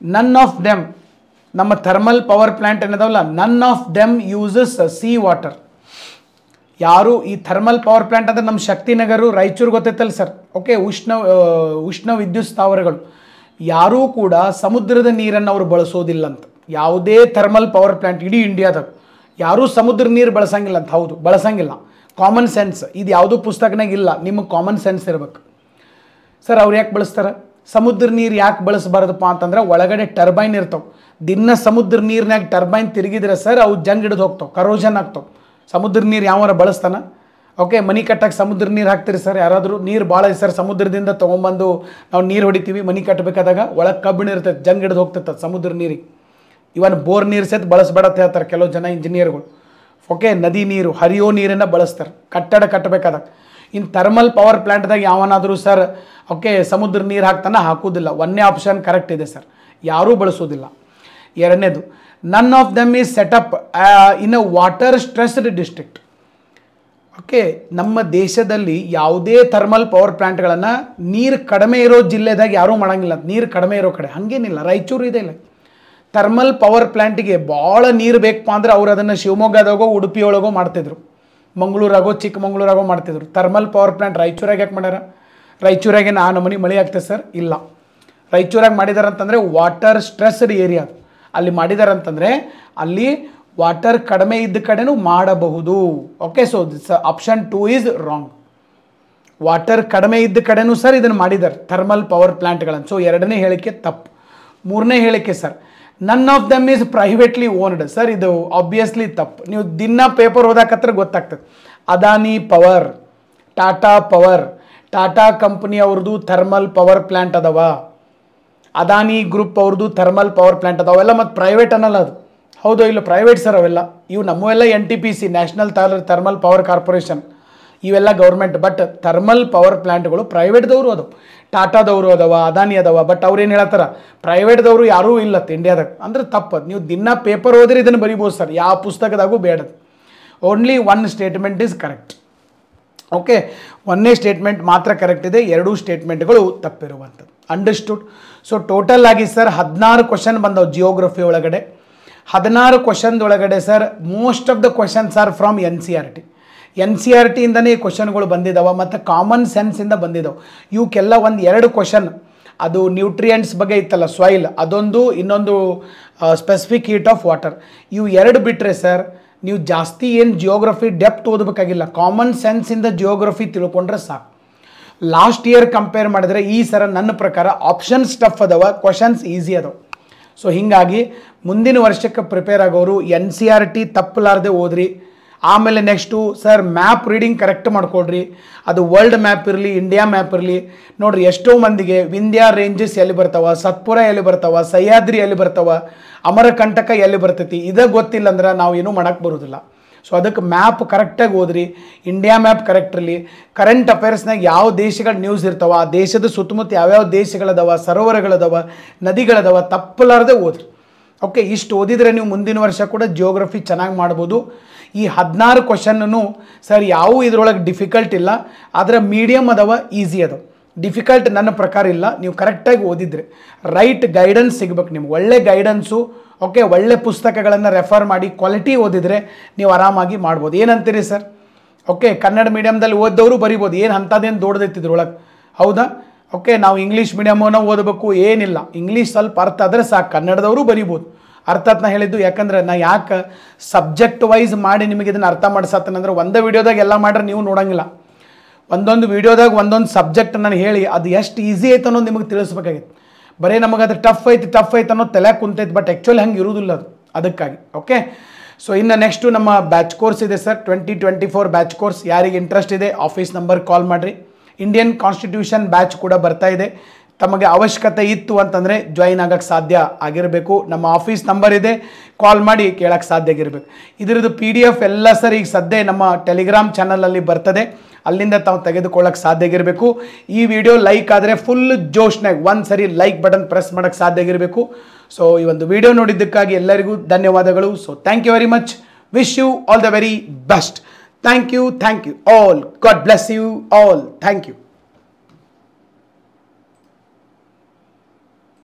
ನನ್ ಆಫ್ ದೆಮ್, ನಮ್ಮ ಥರ್ಮಲ್ ಪವರ್ ಪ್ಲಾಂಟ್ ಏನದಾವಲ್ಲ, none of them uses sea water. ಯಾರು ಈ ಥರ್ಮಲ್ ಪವರ್ ಪ್ಲಾಂಟ್ ಅಂದರೆ ನಮ್ಮ ಶಕ್ತಿನಗರ ರಾಯಚೂರು ಗೊತ್ತೈತಲ್ಲ ಸರ್. ಓಕೆ, ಉಷ್ಣ ವಿದ್ಯುತ್ ಸ್ಥಾವರಗಳು ಯಾರೂ ಕೂಡ ಸಮುದ್ರದ ನೀರನ್ನು ಅವರು ಬಳಸೋದಿಲ್ಲ ಅಂತ. ಯಾವುದೇ ಥರ್ಮಲ್ ಪವರ್ ಪ್ಲಾಂಟ್ ಇಡೀ ಇಂಡಿಯಾದಾಗ ಯಾರೂ ಸಮುದ್ರ ನೀರು ಬಳಸಂಗಿಲ್ಲ ಅಂತ. ಹೌದು, ಬಳಸಂಗಿಲ್ಲ. ಕಾಮನ್ ಸೆನ್ಸ್ ಇದು ಯಾವುದೂ ಪುಸ್ತಕನಾಗ ಇಲ್ಲ, ನಿಮಗೆ ಕಾಮನ್ ಸೆನ್ಸ್ ಇರಬೇಕು ಸರ್. ಅವ್ರು ಯಾಕೆ ಬಳಸ್ತಾರೆ? ಸಮುದ್ರ ನೀರು ಯಾಕೆ ಬಳಸಬಾರ್ದಪ್ಪ ಅಂತಂದ್ರೆ ಒಳಗಡೆ ಟರ್ಬೈನ್ ಇರ್ತಾವೆ. ದಿನ ಸಮುದ್ರ ನೀರಿನಾಗ ಟರ್ಬೈನ್ ತಿರುಗಿದ್ರೆ ಸರ್ ಅವು ಜಂಗ್ ಹಿಡಿದು ಹೋಗ್ತಾವೆ, ಕರೋಷನ್ ಆಗ್ತಾವೆ. ಸಮುದ್ರ ನೀರು ಯಾವಾರ ಬಳಸ್ತಾನೆ? ಓಕೆ, ಮನೆ ಕಟ್ಟಕ್ಕೆ ಸಮುದ್ರ ನೀರು ಹಾಕ್ತೀರಿ ಸರ್ ಯಾರಾದರೂ? ನೀರು ಭಾಳ ಸರ್, ಸಮುದ್ರದಿಂದ ತೊಗೊಂಬಂದು ನಾವು ನೀರು ಹೊಡಿತೀವಿ ಮನೆ ಕಟ್ಟಬೇಕಾದಾಗ, ಒಳಗೆ ಕಬ್ಬಿಣ ಇರ್ತೈತೆ, ಜಂಗ್ ಹಿಡಿದು ಹೋಗ್ತೈತೆ ಸಮುದ್ರ ನೀರಿಗೆ. ಇವನ್ ಬೋರ್ ನೀರು ಸಹಿತ ಬಳಸಬೇಡ ಅಂತ ಹೇಳ್ತಾರೆ ಕೆಲವು ಜನ ಇಂಜಿನಿಯರ್ಗಳು. ಓಕೆ, ನದಿ ನೀರು, ಹರಿಯೋ ನೀರನ್ನು ಬಳಸ್ತಾರೆ ಕಟ್ಟಡ ಕಟ್ಟಬೇಕಾದಾಗ. ಇನ್ನು ಥರ್ಮಲ್ ಪವರ್ ಪ್ಲಾಂಟ್ದಾಗ ಯಾವನಾದರೂ ಸರ್ ಓಕೆ ಸಮುದ್ರ ನೀರು ಹಾಕೋದಿಲ್ಲ. ಒಂದೇ ಆಪ್ಷನ್ ಕರೆಕ್ಟ್ ಇದೆ ಸರ್, ಯಾರೂ ಬಳಸೋದಿಲ್ಲ. ಎರಡನೇದು, none of them is setup in a water stressed district. Okay, ನಮ್ಮ ದೇಶದಲ್ಲಿ ಯಾವುದೇ ಥರ್ಮಲ್ ಪವರ್ ಪ್ಲಾಂಟ್ಗಳನ್ನು ನೀರು ಕಡಿಮೆ ಇರೋ ಜಿಲ್ಲೆದಾಗ ಯಾರೂ ಮಾಡೋಂಗಿಲ್ಲ. ನೀರು ಕಡಿಮೆ ಇರೋ ಕಡೆ ಹಂಗೇನಿಲ್ಲ, ರಾಯಚೂರು ಇದೆ ಇಲ್ಲ. ಥರ್ಮಲ್ ಪವರ್ ಪ್ಲಾಂಟಿಗೆ ಭಾಳ ನೀರು ಬೇಕಪ್ಪ ಅಂದ್ರೆ ಅವ್ರು ಅದನ್ನು ಶಿವಮೊಗ್ಗದಾಗೋ ಉಡುಪಿಯೊಳಗೋ ಮಾಡ್ತಿದ್ರು, ಮಂಗಳೂರಾಗೋ ಚಿಕ್ಕಮಂಗ್ಳೂರಾಗೋ ಮಾಡ್ತಿದ್ರು. ಥರ್ಮಲ್ ಪವರ್ ಪ್ಲಾಂಟ್ ರಾಯಚೂರಾಗ ಯಾಕೆ ಮಾಡ್ಯಾರ? ರಾಯಚೂರಾಗೇನು ಆ ನಮೂನಿ ಮಳೆ ಆಗ್ತದೆ ಸರ್? ಇಲ್ಲ. ರಾಯಚೂರಾಗ ಮಾಡಿದಾರೆ ಅಂತಂದರೆ ವಾಟರ್ ಸ್ಟ್ರೆಸ್ಡ್ ಏರಿಯಾ ಅಲ್ಲಿ ಮಾಡಿದಾರೆ ಅಂತಂದರೆ ಅಲ್ಲಿ ವಾಟರ್ ಕಡಿಮೆ ಇದ್ದ ಕಡೆನೂ ಮಾಡಬಹುದು. Okay, so option 2 is wrong. Water ಕಡಿಮೆ ಇದ್ದ ಕಡೆನೂ ಸರ್ ಇದನ್ನು ಮಾಡಿದ್ದಾರೆ ಥರ್ಮಲ್ ಪವರ್ ಪ್ಲಾಂಟ್ಗಳನ್ನು. ಸೊ ಎರಡನೇ ಹೇಳಿಕೆ ತಪ್ಪು. ಮೂರನೇ ಹೇಳಿಕೆ sir, none of them is privately owned. Sir ಇದು ಆಬ್ವಿಯಸ್ಲಿ ತಪ್ಪು. ನೀವು ದಿನ ಪೇಪರ್ ಓದಾಕತ್ರ ಗೊತ್ತಾಗ್ತದೆ. ಅದಾನಿ ಪವರ್, ಟಾಟಾ ಕಂಪ್ನಿ ಅವ್ರದ್ದು ಥರ್ಮಲ್ ಪವರ್ ಪ್ಲಾಂಟ್ ಅದಾವ, ಅದಾನಿ ಗ್ರೂಪ್ ಅವ್ರದ್ದು ಥರ್ಮಲ್ ಪವರ್ ಪ್ಲಾಂಟ್ ಅದಾವ. ಅವೆಲ್ಲ ಮತ್ತು ಪ್ರೈವೇಟ್ ಅನ್ನಲ್ಲ ಅದು. ಹೌದು ಇಲ್ಲ, ಪ್ರೈವೇಟ್ ಸರ್ ಅವೆಲ್ಲ. ಇವು ನಮ್ಮವೆಲ್ಲ NTPC, national thermal power corporation, ಇವೆಲ್ಲ ಗೌರ್ಮೆಂಟ್. ಬಟ್ ಥರ್ಮಲ್ ಪವರ್ ಪ್ಲಾಂಟ್ಗಳು ಪ್ರೈವೇಟ್ದವರು ಅದಾವ, ಟಾಟಾದವರು ಅದಾವ, ಅದಾನಿ ಅದಾವ. ಬಟ್ ಅವ್ರೇನು ಹೇಳ್ತಾರ, ಪ್ರೈವೇಟ್ದವರು ಯಾರೂ ಇಲ್ಲತ್ತ ಇಂಡಿಯಾದಾಗ. ಅಂದ್ರೆ ತಪ್ಪದು. ನೀವು ದಿನ ಪೇಪರ್ ಓದಿದ್ರೆ ಇದನ್ನು ಬರಿಬೋದು ಸರ್, ಯಾವ ಪುಸ್ತಕದಾಗೂ ಬೇಡ. Only 1 statement is correct. Okay, 1ನೇ ಸ್ಟೇಟ್ಮೆಂಟ್ ಮಾತ್ರ ಕರೆಕ್ಟ್ ಇದೆ, 2 ಸ್ಟೇಟ್ಮೆಂಟ್ಗಳು ತಪ್ಪಿರುವಂಥದ್ದು. ಅಂಡರ್ಸ್ಟುಡ್? ಸೊ ಟೋಟಲ್ ಆಗಿ ಸರ್ 16 ಕ್ವಶನ್ ಬಂದವು ಜಿಯೋಗ್ರಫಿ ಒಳಗಡೆ. 16 ಕ್ವಶನ್ದೊಳಗಡೆ sir most of the questions are from NCERT ಇಂದನೇ ಕ್ವಶನ್ಗಳು ಬಂದಿದ್ದಾವೆ ಮತ್ತು ಕಾಮನ್ ಸೆನ್ಸಿಂದ ಬಂದಿದ್ದಾವೆ. ಇವಕ್ಕೆಲ್ಲ 1-2 ಕ್ವಶನ್ ಅದು ನ್ಯೂಟ್ರಿಯೆಂಟ್ಸ್ ಬಗ್ಗೆ ಇತ್ತಲ್ಲ, ಸಾಯಿಲ್ ಅದೊಂದು, ಇನ್ನೊಂದು ಸ್ಪೆಸಿಫಿಕ್ ಹೀಟ್ ಆಫ್ ವಾಟರ್. ಇವು 2 ಬಿಟ್ಟರೆ ಸರ್ ನೀವು ಜಾಸ್ತಿ ಏನು ಜಿಯೋಗ್ರಫಿ ಡೆಪ್ತ್ ಓದಬೇಕಾಗಿಲ್ಲ, ಕಾಮನ್ ಸೆನ್ಸಿಂದ ಜಿಯೋಗ್ರಫಿ ತಿಳ್ಕೊಂಡ್ರೆ ಸಾಕು. ಲಾಸ್ಟ್ ಇಯರ್ ಕಂಪೇರ್ ಮಾಡಿದ್ರೆ ಈ ಸರ ನನ್ನ ಪ್ರಕಾರ ಆಪ್ಷನ್ ಸ್ಟಫ್ ಅದಾವ, ಕ್ವಶನ್ಸ್ ಈಸಿ ಅದಾವ. ಸೊ ಹೀಗಾಗಿ ಮುಂದಿನ ವರ್ಷಕ್ಕೆ ಪ್ರಿಪೇರ್ ಆಗೋರು NCERT ತಪ್ಪಲಾರದೆ ಓದ್ರಿ. ಆಮೇಲೆ next sir map reading correct ಮಾಡ್ಕೊಡ್ರಿ. ಅದು ವರ್ಲ್ಡ್ ಮ್ಯಾಪ್ ಇರಲಿ, ಇಂಡಿಯಾ ಮ್ಯಾಪ್ ಇರಲಿ. ನೋಡಿರಿ ಎಷ್ಟೋ ಮಂದಿಗೆ ವಿಂಧ್ಯ ರೇಂಜಸ್ ಎಲ್ಲಿ ಬರ್ತಾವ, ಸತ್ಪುರ ಎಲ್ಲಿ ಬರ್ತಾವ, ಸಹ್ಯಾದ್ರಿ ಎಲ್ಲಿ ಬರ್ತಾವ, ಅಮರಕಂಟಕ ಎಲ್ಲಿ ಬರ್ತೈತಿ, ಇದೇ ಗೊತ್ತಿಲ್ಲ ಅಂದ್ರೆ ನಾವು ಏನೂ ಮಾಡೋಕ್ಕೆ ಬರೋದಿಲ್ಲ. ಸೊ ಅದಕ್ಕೆ ಮ್ಯಾಪ್ ಕರೆಕ್ಟಾಗಿ ಓದ್ರಿ. ಇಂಡಿಯಾ ಮ್ಯಾಪ್ ಕರೆಕ್ಟ್ ಇರಲಿ. ಕರೆಂಟ್ ಅಫೇರ್ಸ್ನಾಗ ಯಾವ ದೇಶಗಳ ನ್ಯೂಸ್ ಇರ್ತಾವ, ಆ ದೇಶದ ಸುತ್ತಮುತ್ತ ಯಾವ್ಯಾವ ದೇಶಗಳದಾವ, ಸರೋವರಗಳದಾವ, ನದಿಗಳದಾವ, ತಪ್ಪಲಾರದೆ ಓದ್ರಿ. ಓಕೆ, ಇಷ್ಟು ಓದಿದರೆ ನೀವು ಮುಂದಿನ ವರ್ಷ ಕೂಡ ಜಿಯೋಗ್ರಫಿ ಚೆನ್ನಾಗಿ ಮಾಡ್ಬೋದು. ಈ 16 ಕ್ವಶನ್ನು ಸರ್ ಯಾವ ಇದರೊಳಗೆ ಡಿಫಿಕಲ್ಟ್ ಇಲ್ಲ, ಆದರೆ ಮೀಡಿಯಮ್ ಅದಾವ, ಈಸಿ ಅದಾವ. ಡಿಫಿಕಲ್ಟ್ ನನ್ನ ಪ್ರಕಾರ ಇಲ್ಲ. ನೀವು ಕರೆಕ್ಟಾಗಿ ಓದಿದ್ರೆ ರೈಟ್ ಗೈಡೆನ್ಸ್ ಸಿಗ್ಬೇಕು ನಿಮ್ಗೆ, ಒಳ್ಳೆ ಗೈಡೆನ್ಸು. ಓಕೆ, ಒಳ್ಳೆ ಪುಸ್ತಕಗಳನ್ನು ರೆಫರ್ ಮಾಡಿ ಕ್ವಾಲಿಟಿ ಓದಿದರೆ ನೀವು ಆರಾಮಾಗಿ ಮಾಡ್ಬೋದು. ಏನಂತೀರಿ ಸರ್? ಓಕೆ, ಕನ್ನಡ ಮೀಡಿಯಮ್ದಲ್ಲಿ ಓದ್ದವರು ಬರಿಬೋದು, ಏನು ಅಂಥದ್ದೇನು ದೊಡ್ಡದೈತಿದ್ರೊಳಗೆ, ಹೌದಾ? ಓಕೆ, ನಾವು ಇಂಗ್ಲೀಷ್ ಮೀಡಿಯಮನ್ನು ಓದಬೇಕು ಏನಿಲ್ಲ, ಇಂಗ್ಲೀಷ್ ಸ್ವಲ್ಪ ಅರ್ಥ ಆದರೆ ಸಾಕು, ಕನ್ನಡದವರು ಬರಿಬೋದು. ಅರ್ಥತ್ನ ಹೇಳಿದ್ದು ಯಾಕಂದ್ರೆ ನಾ ಯಾಕೆ ಸಬ್ಜೆಕ್ಟ್ ವೈಸ್ ಮಾಡಿ ನಿಮಗೆ ಇದನ್ನು ಅರ್ಥ ಮಾಡಿಸತ್ತಂದ್ರೆ, ಒಂದೇ ವಿಡಿಯೋದಾಗ ಎಲ್ಲ ಮಾಡ್ರೆ ನೀವು ನೋಡೋಂಗಿಲ್ಲ. ಒಂದೊಂದು ವಿಡಿಯೋದಾಗ ಒಂದೊಂದು ಸಬ್ಜೆಕ್ಟ್ ನಾನು ಹೇಳಿ ಅದು ಎಷ್ಟು ಈಸಿ ಆಯ್ತು ಅನ್ನೋದು ನಿಮಗೆ ತಿಳಿಸ್ಬೇಕಾಗಿತ್ತು. ಬರೀ ನಮಗೆ ಅದು ಟಫ್ ಐತೆ ಅನ್ನೋ ತಲೆ ಕುಂತೈತೆ, ಬಟ್ ಆ್ಯಕ್ಚುಲಿ ಹಂಗೆ ಇರುವುದಿಲ್ಲ ಅದು, ಅದಕ್ಕಾಗಿ. ಓಕೆ, ಸೊ ಇನ್ನು ನೆಕ್ಸ್ಟು ನಮ್ಮ ಬ್ಯಾಚ್ ಕೋರ್ಸ್ ಇದೆ ಸರ್, 2024 ಬ್ಯಾಚ್ ಕೋರ್ಸ್. ಯಾರಿಗೆ ಇಂಟ್ರೆಸ್ಟ್ ಇದೆ ಆಫೀಸ್ ನಂಬರ್ ಕಾಲ್ ಮಾಡಿರಿ. ಇಂಡಿಯನ್ ಕಾನ್ಸ್ಟಿಟ್ಯೂಷನ್ ಬ್ಯಾಚ್ ಕೂಡ ಬರ್ತಾ ಇದೆ. ತಮಗೆ ಅವಶ್ಯಕತೆ ಇತ್ತು ಅಂತಂದರೆ ಜಾಯಿನ್ ಆಗೋಕ್ಕೆ ಸಾಧ್ಯ ಆಗಿರಬೇಕು. ನಮ್ಮ ಆಫೀಸ್ ನಂಬರ್ ಇದೆ, ಕಾಲ್ ಮಾಡಿ ಕೇಳೋಕ್ಕೆ ಸಾಧ್ಯ ಆಗಿರಬೇಕು. ಇದರದ್ದು PDF ಎಲ್ಲ ಸರ್ ಈಗ ಸದ್ಯ ನಮ್ಮ ಟೆಲಿಗ್ರಾಮ್ ಚಾನಲಲ್ಲಿ ಬರ್ತದೆ, ಅಲ್ಲಿಂದ ತಾವು ತೆಗೆದುಕೊಳ್ಳೋಕ್ಕೆ ಸಾಧ್ಯ ಆಗಿರಬೇಕು. ಈ ವಿಡಿಯೋ ಲೈಕ್ ಆದರೆ ಫುಲ್ ಜೋಶ್ನಾಗ ಒಂದು ಸರಿ ಲೈಕ್ ಬಟನ್ ಪ್ರೆಸ್ ಮಾಡೋಕ್ಕೆ ಸಾಧ್ಯ ಆಗಿರಬೇಕು. ಸೊ ಈ ಒಂದು ವಿಡಿಯೋ ನೋಡಿದ್ದಕ್ಕಾಗಿ ಎಲ್ಲರಿಗೂ ಧನ್ಯವಾದಗಳು. So thank you very much. Wish you all the very best. Thank you all. God bless you all. Thank you.